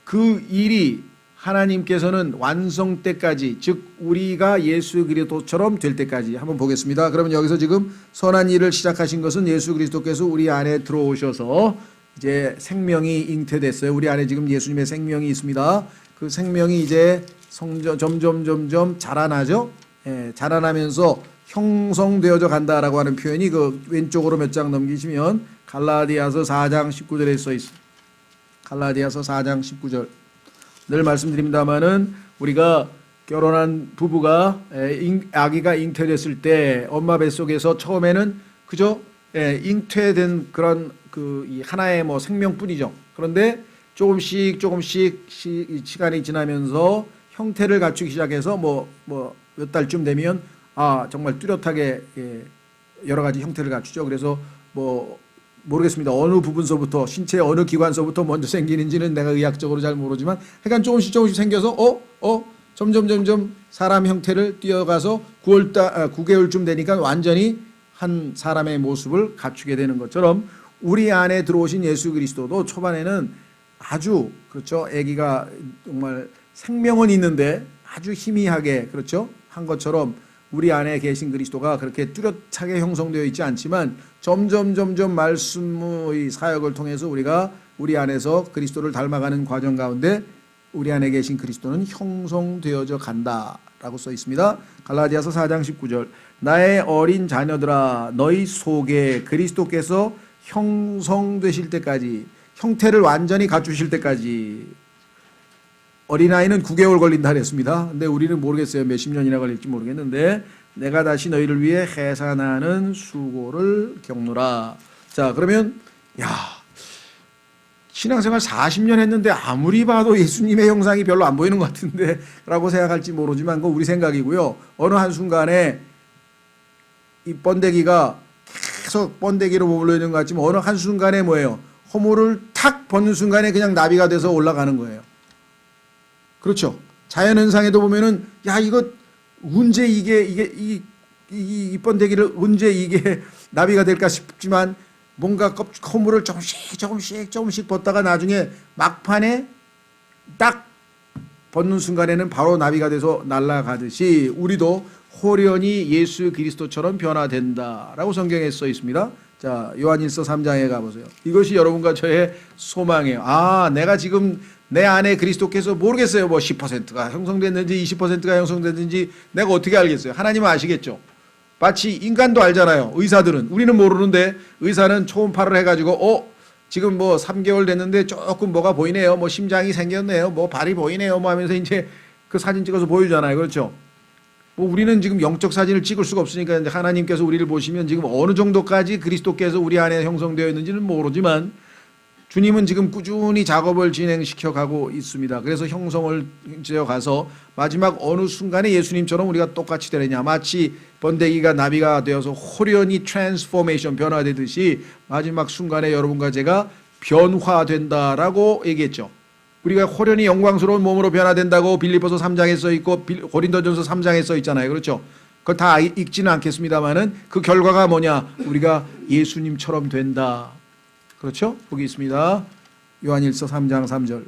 그 일이 하나님께서는 완성 때까지, 즉 우리가 예수 그리스도처럼 될 때까지 한번 보겠습니다. 그러면 여기서 지금 선한 일을 시작하신 것은 예수 그리스도께서 우리 안에 들어오셔서 이제 생명이 잉태됐어요. 우리 안에 지금 예수님의 생명이 있습니다. 그 생명이 이제 점점 자라나죠. 자라나면서 형성되어져 간다라고 하는 표현이 그 왼쪽으로 몇 장 넘기시면 갈라디아서 4장 19절에 써 있습니다. 갈라디아서 4장 19절. 늘 말씀드립니다마는 우리가 결혼한 부부가 아기가 잉태됐을 때 엄마 뱃속에서 처음에는 그저 잉태된 그런 이 하나의 생명뿐이죠. 그런데 조금씩 시간이 지나면서 형태를 갖추기 시작해서 몇 달쯤 되면 정말 뚜렷하게 여러 가지 형태를 갖추죠. 그래서 모르겠습니다. 어느 부분서부터 신체 어느 기관서부터 먼저 생기는지는 내가 의학적으로 잘 모르지만 하여간 조금씩 생겨서 점점 사람 형태를 뛰어가서 9개월쯤 되니까 완전히 한 사람의 모습을 갖추게 되는 것처럼 우리 안에 들어오신 예수 그리스도도 초반에는 아주 그렇죠. 아기가 정말 생명은 있는데 아주 희미하게 그렇죠. 한 것처럼 우리 안에 계신 그리스도가 그렇게 뚜렷하게 형성되어 있지 않지만 점점 말씀의 사역을 통해서 우리가 우리 안에서 그리스도를 닮아가는 과정 가운데 우리 안에 계신 그리스도는 형성되어져 간다라고 써 있습니다. 갈라디아서 4장 19절 나의 어린 자녀들아 너희 속에 그리스도께서 형성되실 때까지 형태를 완전히 갖추실 때까지 어린아이는 9개월 걸린다 그랬습니다. 근데 우리는 모르겠어요. 몇십 년이나 걸릴지 모르겠는데 내가 다시 너희를 위해 해산하는 수고를 겪노라. 자, 그러면 신앙생활 40년 했는데 아무리 봐도 예수님의 형상이 별로 안 보이는 것 같은데 라고 생각할지 모르지만 그건 우리 생각이고요. 어느 한순간에 이 번데기가 계속 번데기로 머물러 있는 것 같지만 어느 한순간에 허물을 탁 벗는 순간에 그냥 나비가 돼서 올라가는 거예요. 그렇죠. 자연현상에도 보면은 이거 언제 이 번데기를 언제 이게 나비가 될까 싶지만 뭔가 허물을 조금씩 벗다가 나중에 막판에 딱 벗는 순간에는 바로 나비가 돼서 날아가듯이 우리도 홀연히 예수 그리스도처럼 변화된다라고 성경에 써 있습니다. 자, 요한일서 3장에 가보세요. 이것이 여러분과 저의 소망이에요. 아, 내가 지금 내 안에 그리스도께서 모르겠어요. 뭐 10%가 형성됐는지 20%가 형성됐는지 내가 어떻게 알겠어요? 하나님은 아시겠죠. 마치 인간도 알잖아요. 의사들은. 우리는 모르는데 의사는 초음파를 해가지고 지금 뭐 3개월 됐는데 조금 뭐가 보이네요. 뭐 심장이 생겼네요. 뭐 발이 보이네요. 뭐 하면서 이제 그 사진 찍어서 보여주잖아요. 그렇죠? 뭐 우리는 지금 영적 사진을 찍을 수가 없으니까 이제 하나님께서 우리를 보시면 지금 어느 정도까지 그리스도께서 우리 안에 형성되어 있는지는 모르지만 주님은 지금 꾸준히 작업을 진행시켜 가고 있습니다. 그래서 형성을 지어 가서 마지막 어느 순간에 예수님처럼 우리가 똑같이 되느냐. 마치 번데기가 나비가 되어서 홀연히 트랜스포메이션 변화되듯이 마지막 순간에 여러분과 제가 변화된다라고 얘기했죠. 우리가 홀연히 영광스러운 몸으로 변화된다고 빌립보서 3장에 써 있고 고린도전서 3장에 써 있잖아요. 그렇죠? 그걸 다 읽지는 않겠습니다만은 그 결과가 뭐냐? 우리가 예수님처럼 된다. 그렇죠? 거기 있습니다. 요한일서 3장 3절.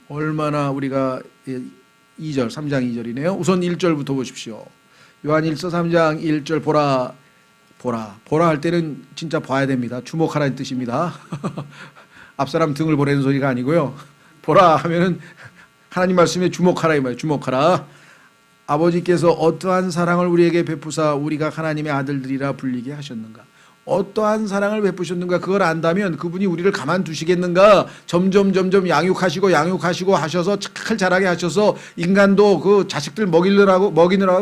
얼마나 우리가 2절, 3장 2절이네요. 우선 1절부터 보십시오. 요한일서 3장 1절 보라 할 때는 진짜 봐야 됩니다. 주목하라는 뜻입니다. 앞사람 등을 보라는 소리가 아니고요. 보라 하면은 하나님 말씀에 주목하라 이 말이에요. 주목하라. 아버지께서 어떠한 사랑을 우리에게 베푸사 우리가 하나님의 아들들이라 불리게 하셨는가. 어떠한 사랑을 베푸셨는가 그걸 안다면 그분이 우리를 가만두시겠는가. 점점 양육하시고 하셔서 착할 자라게 하셔서 인간도 그 자식들 먹이느라고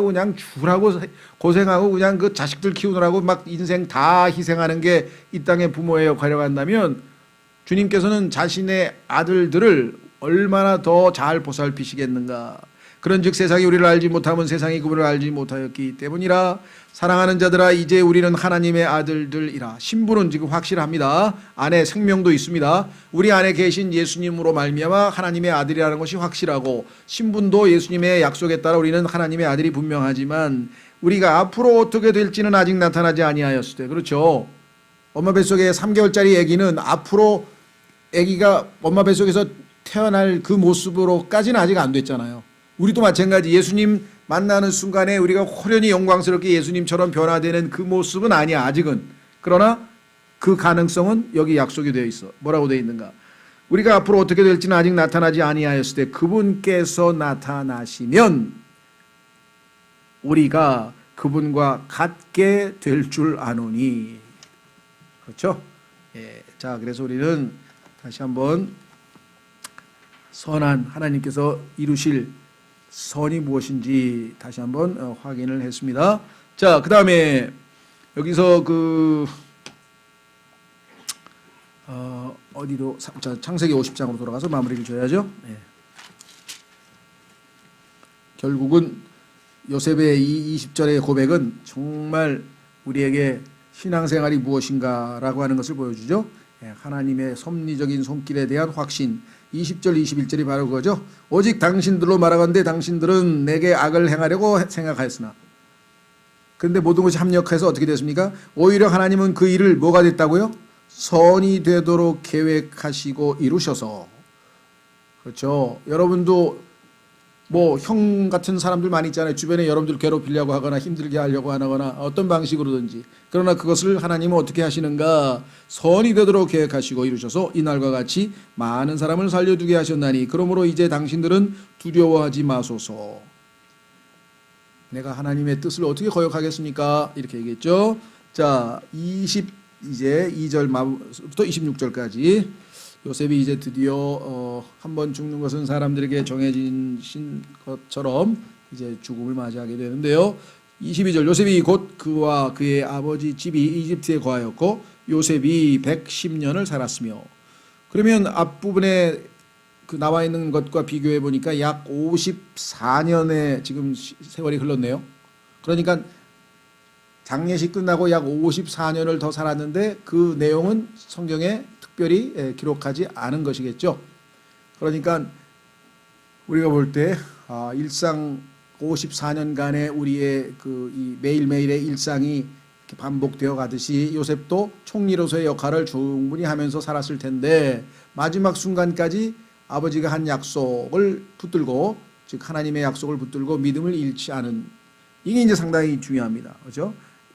그냥 주라고 고생하고 그냥 그 자식들 키우느라고 막 인생 다 희생하는 게 이 땅의 부모의 역할이라고 한다면 주님께서는 자신의 아들들을 얼마나 더 잘 보살피시겠는가. 그런즉 세상이 우리를 알지 못하면 세상이 그분을 알지 못하였기 때문이라. 사랑하는 자들아 이제 우리는 하나님의 아들들이라. 신분은 지금 확실합니다. 안에 생명도 있습니다. 우리 안에 계신 예수님으로 말미암아 하나님의 아들이라는 것이 확실하고 신분도 예수님의 약속에 따라 우리는 하나님의 아들이 분명하지만 우리가 앞으로 어떻게 될지는 아직 나타나지 아니하였을 때. 그렇죠. 엄마 뱃속에 3개월짜리 아기는 앞으로 아기가 엄마 뱃속에서 태어날 그 모습으로까지는 아직 안 됐잖아요. 우리도 마찬가지. 예수님 만나는 순간에 우리가 홀연히 영광스럽게 예수님처럼 변화되는 그 모습은 아니야 아직은. 그러나 그 가능성은 여기 약속이 되어 있어. 뭐라고 되어 있는가. 우리가 앞으로 어떻게 될지는 아직 나타나지 아니하였을 때 그분께서 나타나시면 우리가 그분과 같게 될 줄 아노니. 그렇죠? 예. 자, 그래서 우리는 다시 한번 선한 하나님께서 이루실 선이 무엇인지 다시 한번 확인을 했습니다. 자, 그 다음에 여기서 어디로 창세기 50장으로 돌아가서 마무리를 줘야죠. 네. 결국은 요셉의 이 20절의 고백은 정말 우리에게 신앙생활이 무엇인가라고 하는 것을 보여주죠. 하나님의 섭리적인 손길에 대한 확신. 20절 21절이 바로 그거죠. 오직 당신들로 말하건대 당신들은 내게 악을 행하려고 생각하였으나. 그런데 모든 것이 합력해서 어떻게 됐습니까? 오히려 하나님은 그 일을 뭐가 됐다고요? 선이 되도록 계획하시고 이루셔서. 그렇죠. 여러분도 뭐 형 같은 사람들 많이 있잖아요. 주변에 여러분들 괴롭히려고 하거나 힘들게 하려고 하거나 어떤 방식으로든지. 그러나 그것을 하나님은 어떻게 하시는가? 선이 되도록 계획하시고 이루셔서 이날과 같이 많은 사람을 살려두게 하셨나니 그러므로 이제 당신들은 두려워하지 마소서. 내가 하나님의 뜻을 어떻게 거역하겠습니까? 이렇게 얘기했죠. 자, 이제 2절부터 26절까지 요셉이 이제 드디어 한번 죽는 것은 사람들에게 정해진 것처럼 이제 죽음을 맞이하게 되는데요. 22절 요셉이 곧 그와 그의 아버지 집이 이집트에 거하였고 요셉이 110년을 살았으며. 그러면 앞부분에 그 나와 있는 것과 비교해 보니까 약 54년의 지금 세월이 흘렀네요. 그러니까 장례식 끝나고 약 54년을 더 살았는데 그 내용은 성경에 특별히 기록하지 않은 것이겠죠. 그러니까 우리가 볼 때 일상 54년간의 우리의 이 매일매일의 일상이 이렇게 반복되어 가듯이 요셉도 총리로서의 역할을 충분히 하면서 살았을 텐데 마지막 순간까지 아버지가 한 약속을 붙들고, 즉 하나님의 약속을 붙들고 믿음을 잃지 않은, 이게 이제 상당히 중요합니다. 그렇죠?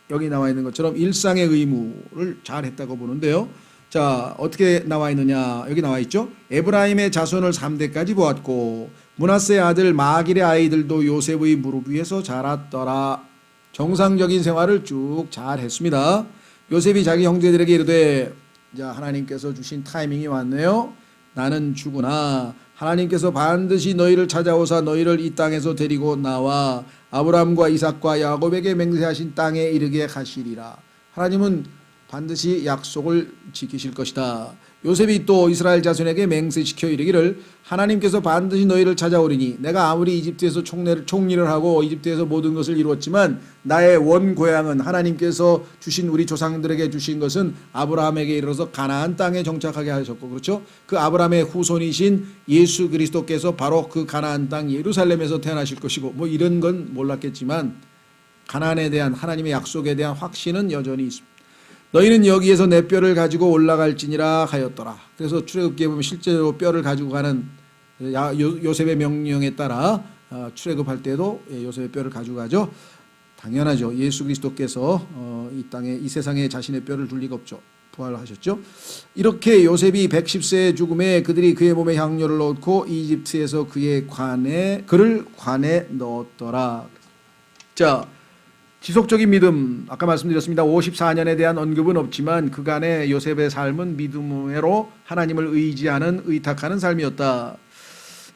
여기 나와 있는 것처럼 일상의 의무를 잘 했다고 보는데요. 자, 어떻게 나와 있느냐? 여기 나와 있죠. 에브라임의 자손을 3대까지 보았고 므낫세의 아들 마길의 아이들도 요셉의 무릎 위에서 자랐더라. 정상적인 생활을 쭉 잘 했습니다. 요셉이 자기 형제들에게 이르되, 자, 하나님께서 주신 타이밍이 왔네요. 나는 주구나. 하나님께서 반드시 너희를 찾아오사 너희를 이 땅에서 데리고 나와 아브라함과 이삭과 야곱에게 맹세하신 땅에 이르게 하시리라. 하나님은 반드시 약속을 지키실 것이다. 요셉이 또 이스라엘 자손에게 맹세시켜 이르기를, 하나님께서 반드시 너희를 찾아오리니 내가 아무리 이집트에서 총리를 하고 이집트에서 모든 것을 이루었지만 나의 원 고향은 하나님께서 주신 우리 조상들에게 주신 것은 아브라함에게 이르러서 가나안 땅에 정착하게 하셨고, 그렇죠? 그 아브라함의 후손이신 예수 그리스도께서 바로 그 가나안 땅 예루살렘에서 태어나실 것이고, 뭐 이런 건 몰랐겠지만 가나안에 대한 하나님의 약속에 대한 확신은 여전히 있습니다. 너희는 여기에서 내 뼈를 가지고 올라갈지니라 하였더라. 그래서 출애굽기에 보면 실제로 뼈를 가지고 가는 요셉의 명령에 따라 출애굽할 때도 요셉의 뼈를 가지고 가죠. 당연하죠. 예수 그리스도께서 이 땅에, 이 세상에 자신의 뼈를 둘 리가 없죠. 부활하셨죠. 이렇게 요셉이 110세의 죽음에 그들이 그의 몸에 향료를 넣고 이집트에서 그를 관에 넣었더라. 자, 지속적인 믿음, 아까 말씀드렸습니다. 54년에 대한 언급은 없지만 그간의 요셉의 삶은 믿음으로 하나님을 의지하는, 의탁하는 삶이었다.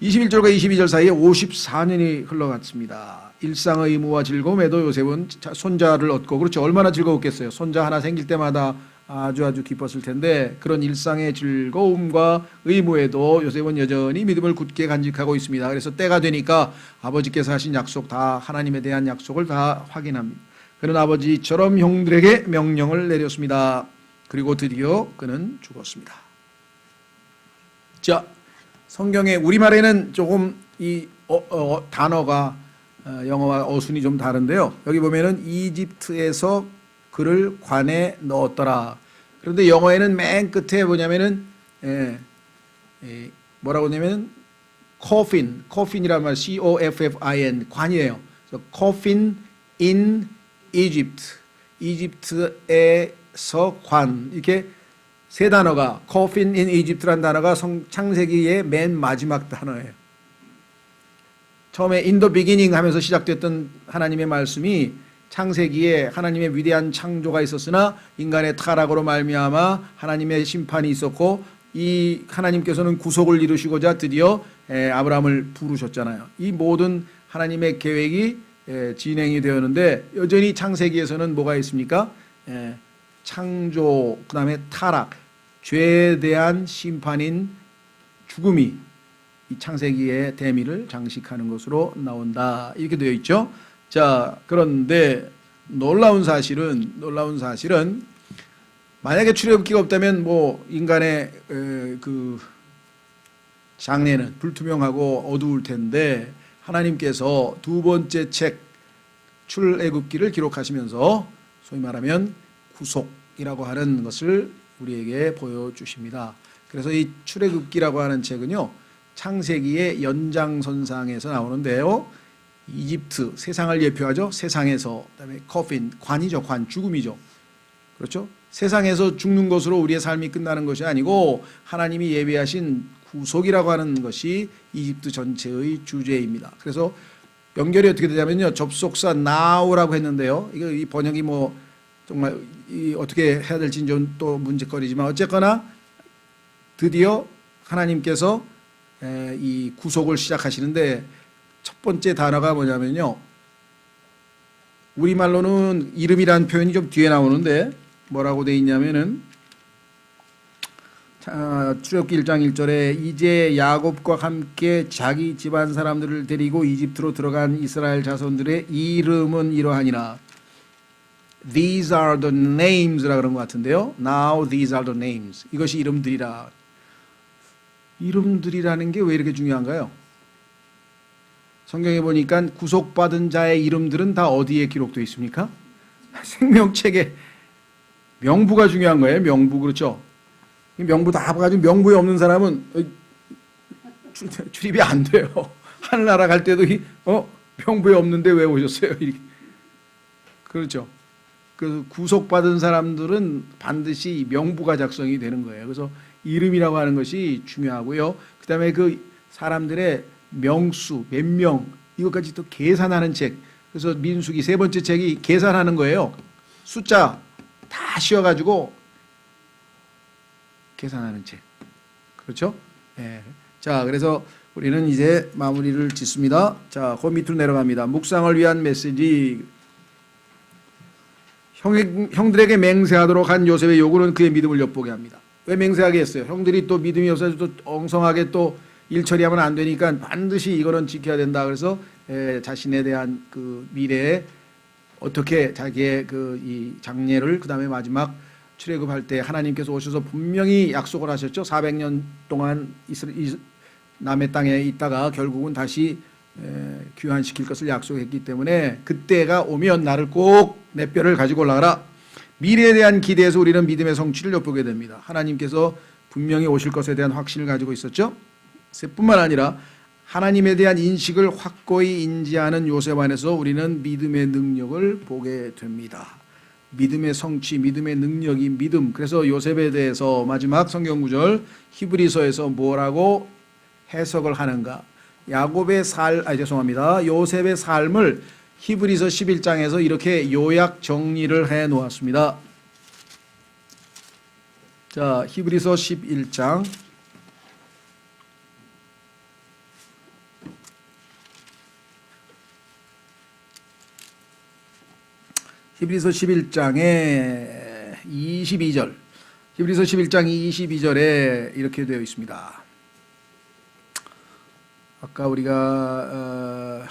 21절과 22절 사이에 54년이 흘러갔습니다. 일상의 의무와 즐거움에도 요셉은 손자를 얻고, 그렇죠, 얼마나 즐거웠겠어요. 손자 하나 생길 때마다 아주 기뻤을 텐데, 그런 일상의 즐거움과 의무에도 요셉은 여전히 믿음을 굳게 간직하고 있습니다. 그래서 때가 되니까 아버지께서 하신 약속, 다 하나님에 대한 약속을 다 확인합니다. 그는 아버지처럼 형들에게 명령을 내렸습니다. 그리고 드디어 그는 죽었습니다. 자, 성경에 우리말에는 조금 이 단어가 영어와 어순이 좀 다른데요. 여기 보면은 이집트에서 그를 관에 넣었더라. 그런데 영어에는 맨 끝에 뭐냐면은 뭐라고 하냐면 coffin이란 말, coffin, 관이에요. 그래서 coffin in Egypt, 이집트에서 관, 이렇게 세 단어가, coffin in Egypt라는 단어가 창세기의 맨 마지막 단어예요. 처음에 in the beginning 하면서 시작됐던 하나님의 말씀이 창세기에 하나님의 위대한 창조가 있었으나 인간의 타락으로 말미암아 하나님의 심판이 있었고, 이 하나님께서는 구속을 이루시고자 드디어 아브라함을 부르셨잖아요. 이 모든 하나님의 계획이 진행이 되었는데, 여전히 창세기에서는 뭐가 있습니까? 창조, 그 다음에 타락, 죄에 대한 심판인 죽음이 이 창세기의 대미를 장식하는 것으로 나온다, 이렇게 되어 있죠. 자, 그런데 놀라운 사실은 만약에 출애굽기가 없다면 뭐 인간의 그 장래는 불투명하고 어두울 텐데, 하나님께서 두 번째 책 출애굽기를 기록하시면서 소위 말하면 구속이라고 하는 것을 우리에게 보여주십니다. 그래서 이 출애굽기라고 하는 책은요, 창세기의 연장선상에서 나오는데요, 이집트, 세상을 예표하죠. 세상에서, 그다음에 커핀, 관이죠. 관, 죽음이죠. 그렇죠? 세상에서 죽는 것으로 우리의 삶이 끝나는 것이 아니고 하나님이 예비하신 구속이라고 하는 것이 이집트 전체의 주제입니다. 그래서 연결이 어떻게 되냐면요, 접속사 now라고 했는데요, 이거 이 번역이 뭐 정말 어떻게 해야 될지 좀 또 문제거리지만, 어쨌거나 드디어 하나님께서 이 구속을 시작하시는데, 첫 번째 단어가 뭐냐면요, 우리말로는 이름이라는 표현이 좀 뒤에 나오는데 뭐라고 돼 있냐면은, 출애굽기 1장 1절에 이제 야곱과 함께 자기 집안 사람들을 데리고 이집트로 들어간 이스라엘 자손들의 이름은 이러하니라. These are the names라 그런 것 같은데요. Now these are the names. 이것이 이름들이라. 이름들이라는 게 왜 이렇게 중요한가요? 성경에 보니까 구속받은 자의 이름들은 다 어디에 기록되어 있습니까? 생명책에. 명부가 중요한 거예요. 명부. 그렇죠? 명부 다 봐가지고 명부에 없는 사람은 출입이 안 돼요. 하늘나라 갈 때도 명부에 없는데 왜 오셨어요? 이렇게. 그렇죠. 그 구속받은 사람들은 반드시 명부가 작성이 되는 거예요. 그래서 이름이라고 하는 것이 중요하고요. 그다음에 그 사람들의 명수, 몇 명, 이것까지 또 계산하는 책. 그래서 민수기 세 번째 책이 계산하는 거예요. 숫자 다 씌워가지고 계산하는 책. 그렇죠? 예. 자, 그래서 우리는 이제 마무리를 짓습니다. 자, 그 밑으로 내려갑니다. 묵상을 위한 메시지. 형들에게 맹세하도록 한 요셉의 요구는 그의 믿음을 엿보게 합니다. 왜 맹세하게 했어요? 형들이 또 믿음이 없어서 또 엉성하게 또 일 처리하면 안 되니까 반드시 이거는 지켜야 된다. 그래서 자신에 대한 그 미래에 어떻게 자기의 그 이 장례를 그다음에 마지막 출애굽할 때 하나님께서 오셔서 분명히 약속을 하셨죠. 400년 동안 남의 땅에 있다가 결국은 다시 귀환시킬 것을 약속했기 때문에 그때가 오면 나를 꼭 내 뼈를 가지고 올라가라. 미래에 대한 기대에서 우리는 믿음의 성취를 엿보게 됩니다. 하나님께서 분명히 오실 것에 대한 확신을 가지고 있었죠. 뿐만 아니라 하나님에 대한 인식을 확고히 인지하는 요셉 안에서 우리는 믿음의 능력을 보게 됩니다. 믿음의 성취, 믿음의 능력이 믿음. 그래서 요셉에 대해서 마지막 성경 구절 히브리서에서 뭐라고 해석을 하는가? 요셉의 삶을 히브리서 11장에서 이렇게 요약 정리를 해 놓았습니다. 자, 히브리서 11장 히브리서 11장의 22절. 히브리서 11장 22절에 이렇게 되어 있습니다. 아까 우리가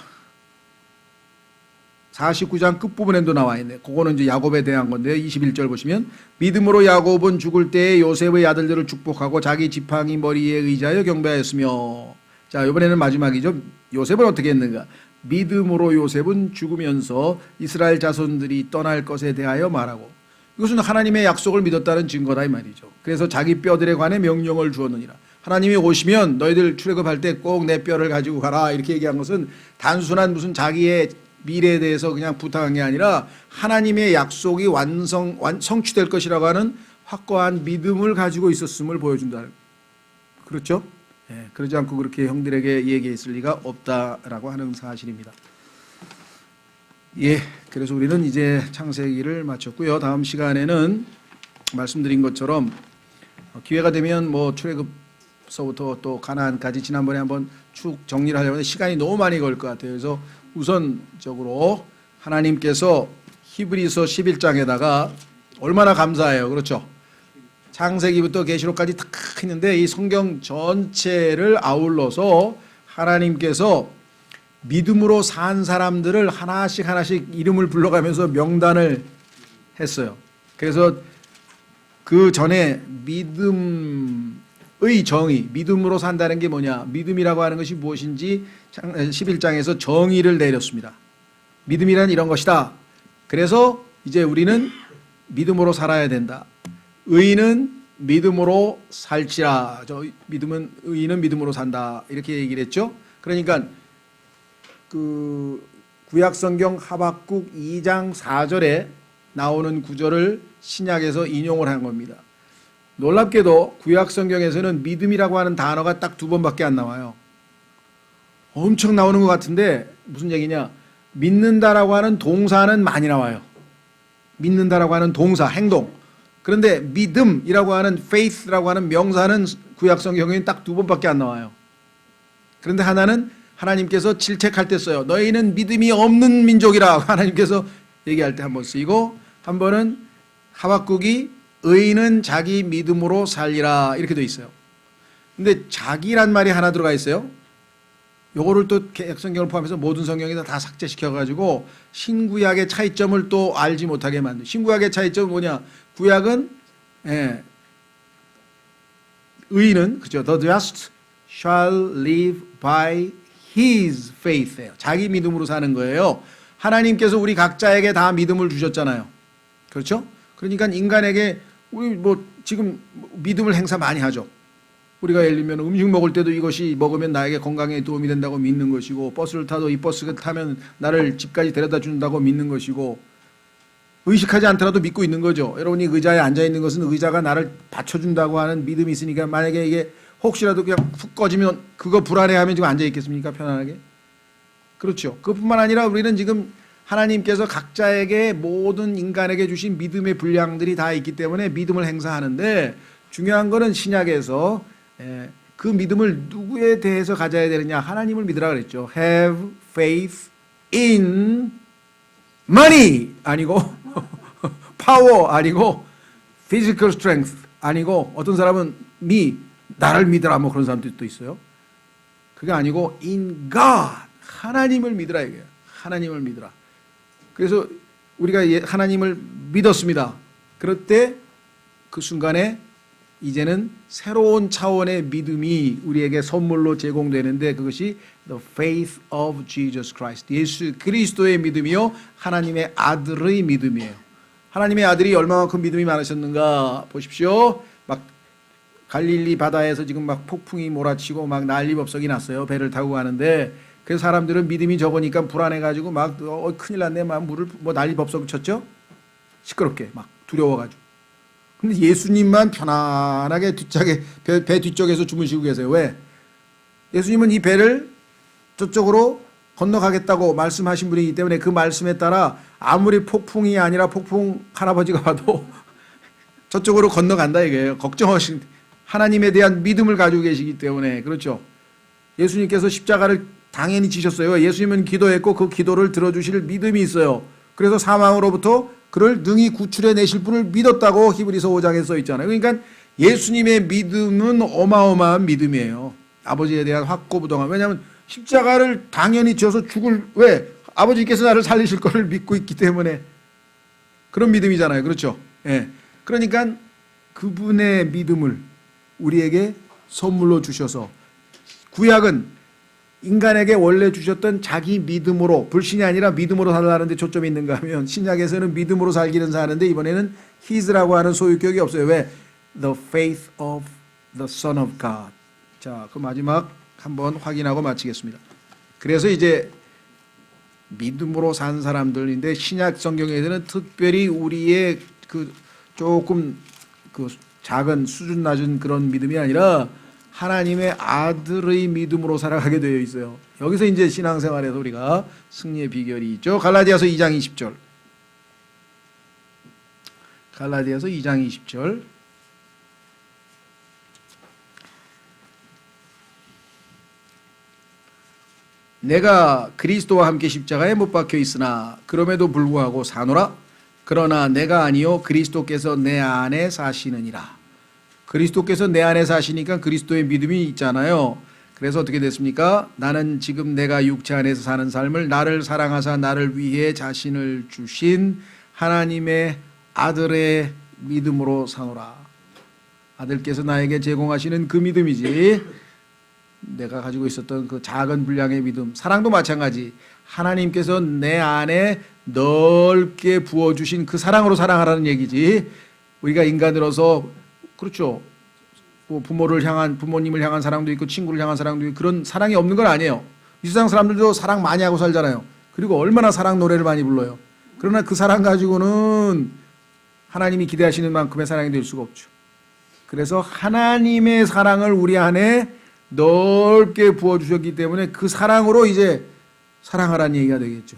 49장 끝부분에도 나와 있네. 그거는 이제 야곱에 대한 건데요. 21절 보시면 믿음으로 야곱은 죽을 때에 요셉의 아들들을 축복하고 자기 지팡이 머리에 의지하여 경배하였으며. 자, 이번에는 마지막이죠. 요셉은 어떻게 했는가? 믿음으로 요셉은 죽으면서 이스라엘 자손들이 떠날 것에 대하여 말하고, 이것은 하나님의 약속을 믿었다는 증거다 이 말이죠. 그래서 자기 뼈들에 관해 명령을 주었느니라. 하나님이 오시면 너희들 출애굽할 때 꼭 내 뼈를 가지고 가라 이렇게 얘기한 것은 단순한 무슨 자기의 미래에 대해서 그냥 부탁한 게 아니라 하나님의 약속이 성취될 것이라고 하는 확고한 믿음을 가지고 있었음을 보여준다. 그렇죠? 예, 그러지 않고 그렇게 형들에게 얘기했을 리가 없다라고 하는 사실입니다. 예, 그래서 우리는 이제 창세기를 마쳤고요. 다음 시간에는 말씀드린 것처럼 기회가 되면 뭐 출애굽서부터 또 가나안까지 지난번에 한번 쭉 정리를 하려고 했는데 시간이 너무 많이 걸릴 것 같아요. 그래서 우선적으로 하나님께서 히브리서 11장에다가 얼마나 감사해요. 그렇죠? 창세기부터 계시록까지 탁 있는데 이 성경 전체를 아울러서 하나님께서 믿음으로 산 사람들을 하나씩 이름을 불러가면서 명단을 했어요. 그래서 그 전에 믿음의 정의, 믿음으로 산다는 게 뭐냐, 믿음이라고 하는 것이 무엇인지 11장에서 정의를 내렸습니다. 믿음이란 이런 것이다. 그래서 이제 우리는 믿음으로 살아야 된다. 의인은 믿음으로 살지라. 의인은 믿음으로 산다. 이렇게 얘기를 했죠. 그러니까 그 구약성경 하박국 2장 4절에 나오는 구절을 신약에서 인용을 한 겁니다. 놀랍게도 구약성경에서는 믿음이라고 하는 단어가 딱 2번밖에 안 나와요. 엄청 나오는 것 같은데 무슨 얘기냐? 믿는다라고 하는 동사는 많이 나와요. 믿는다라고 하는 동사, 행동. 그런데 믿음이라고 하는 faith라고 하는 명사는 구약성경에는 딱 2번밖에 안 나와요. 그런데 하나는 하나님께서 질책할 때 써요. 너희는 믿음이 없는 민족이라 하나님께서 얘기할 때 한 번 쓰이고, 한 번은 하박국이 의인은 자기 믿음으로 살리라 이렇게 돼 있어요. 근데 자기란 말이 하나 들어가 있어요. 요거를 또 성경을 포함해서 모든 성경에다 다 삭제시켜가지고 신구약의 차이점을 또 알지 못하게 만든. 신구약의 차이점은 뭐냐? 구약은 의인은 그죠? The just shall live by his faith예요. 자기 믿음으로 사는 거예요. 하나님께서 우리 각자에게 다 믿음을 주셨잖아요. 그렇죠? 그러니까 인간에게 우리 뭐 지금 믿음을 행사 많이 하죠. 우리가 예를 들면 음식 먹을 때도 이것이 먹으면 나에게 건강에 도움이 된다고 믿는 것이고, 버스를 타도 이 버스가 타면 나를 집까지 데려다 준다고 믿는 것이고, 의식하지 않더라도 믿고 있는 거죠. 여러분이 의자에 앉아 있는 것은 의자가 나를 받쳐준다고 하는 믿음이 있으니까, 만약에 이게 혹시라도 그냥 훅 꺼지면 그거 불안해하면 지금 앉아 있겠습니까? 편안하게? 그렇죠. 그뿐만 아니라 우리는 지금 하나님께서 각자에게 모든 인간에게 주신 믿음의 분량들이 다 있기 때문에 믿음을 행사하는데, 중요한 거는 신약에서 그 믿음을 누구에 대해서 가져야 되느냐, 하나님을 믿으라 그랬죠. Have faith in money 아니고 power 아니고 physical strength 아니고, 어떤 사람은 나를 믿으라 뭐 그런 사람도 또 있어요. 그게 아니고 in God, 하나님을 믿으라 이거예요. 하나님을 믿으라. 그래서 우리가 하나님을 믿었습니다. 그럴 때 그 순간에 이제는 새로운 차원의 믿음이 우리에게 선물로 제공되는데, 그것이 the faith of Jesus Christ, 예수 그리스도의 믿음이요, 하나님의 아들의 믿음이에요. 하나님의 아들이 얼마만큼 믿음이 많으셨는가 보십시오. 막 갈릴리 바다에서 지금 막 폭풍이 몰아치고 막 난리법석이 났어요. 배를 타고 가는데, 그래서 사람들은 믿음이 적으니까 불안해가지고 막 큰일 났네, 막 물을 뭐 난리법석을 쳤죠. 시끄럽게 막 두려워가지고. 근데 예수님만 편안하게 뒷짝에 배 뒤쪽에서 주무시고 계세요. 왜? 예수님은 이 배를 저쪽으로 건너가겠다고 말씀하신 분이기 때문에 그 말씀에 따라 아무리 폭풍이 아니라 폭풍 할아버지가 와도 저쪽으로 건너간다 이거예요. 걱정하신, 하나님에 대한 믿음을 가지고 계시기 때문에. 그렇죠. 예수님께서 십자가를 당연히 지셨어요. 예수님은 기도했고 그 기도를 들어주실 믿음이 있어요. 그래서 사망으로부터 그를 능히 구출해 내실 분을 믿었다고 히브리서 5장에 써 있잖아요. 그러니까 예수님의 믿음은 어마어마한 믿음이에요. 아버지에 대한 확고부동함. 왜냐하면 십자가를 당연히 지어서 왜? 아버지께서 나를 살리실 것을 믿고 있기 때문에 그런 믿음이잖아요. 그렇죠? 예. 그러니까 그분의 믿음을 우리에게 선물로 주셔서, 구약은 인간에게 원래 주셨던 자기 믿음으로, 불신이 아니라 믿음으로 살라는 데 초점이 있는가 하면, 신약에서는 믿음으로 살기는 사는데 이번에는 his라고 하는 소유격이 없어요. 왜? The faith of the Son of God. 자, 그 마지막 한번 확인하고 마치겠습니다. 그래서 이제 믿음으로 산 사람들인데, 신약 성경에서는 특별히 우리의 그 조금 그 작은 수준 낮은 그런 믿음이 아니라 하나님의 아들의 믿음으로 살아가게 되어 있어요. 여기서 이제 신앙생활에서 우리가 승리의 비결이 있죠. 갈라디아서 2장 20절. 갈라디아서 2장 20절. 내가 그리스도와 함께 십자가에 못 박혀 있으나 그럼에도 불구하고 사노라. 그러나 내가 아니요 그리스도께서 내 안에 사시느니라. 그리스도께서 내 안에 사시니까 그리스도의 믿음이 있잖아요. 그래서 어떻게 됐습니까? 나는 지금 내가 육체 안에서 사는 삶을 나를 사랑하사 나를 위해 자신을 주신 하나님의 아들의 믿음으로 사노라. 아들께서 나에게 제공하시는 그 믿음이지, 내가 가지고 있었던 그 작은 분량의 믿음, 사랑도 마찬가지. 하나님께서 내 안에 넓게 부어주신 그 사랑으로 사랑하라는 얘기지, 우리가 인간으로서, 그렇죠, 부모님을 향한 사랑도 있고 친구를 향한 사랑도 있고 그런 사랑이 없는 건 아니에요. 이 세상 사람들도 사랑 많이 하고 살잖아요. 그리고 얼마나 사랑 노래를 많이 불러요. 그러나 그 사랑 가지고는 하나님이 기대하시는 만큼의 사랑이 될 수가 없죠. 그래서 하나님의 사랑을 우리 안에 넓게 부어주셨기 때문에 그 사랑으로 이제 사랑하라는 얘기가 되겠죠.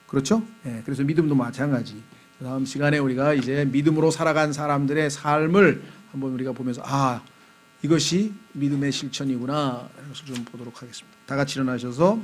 그렇죠? 네, 그래서 믿음도 마찬가지. 다음 시간에 우리가 이제 믿음으로 살아간 사람들의 삶을 한번 우리가 보면서, 이것이 믿음의 실천이구나, 그래서 좀 보도록 하겠습니다. 다 같이 일어나셔서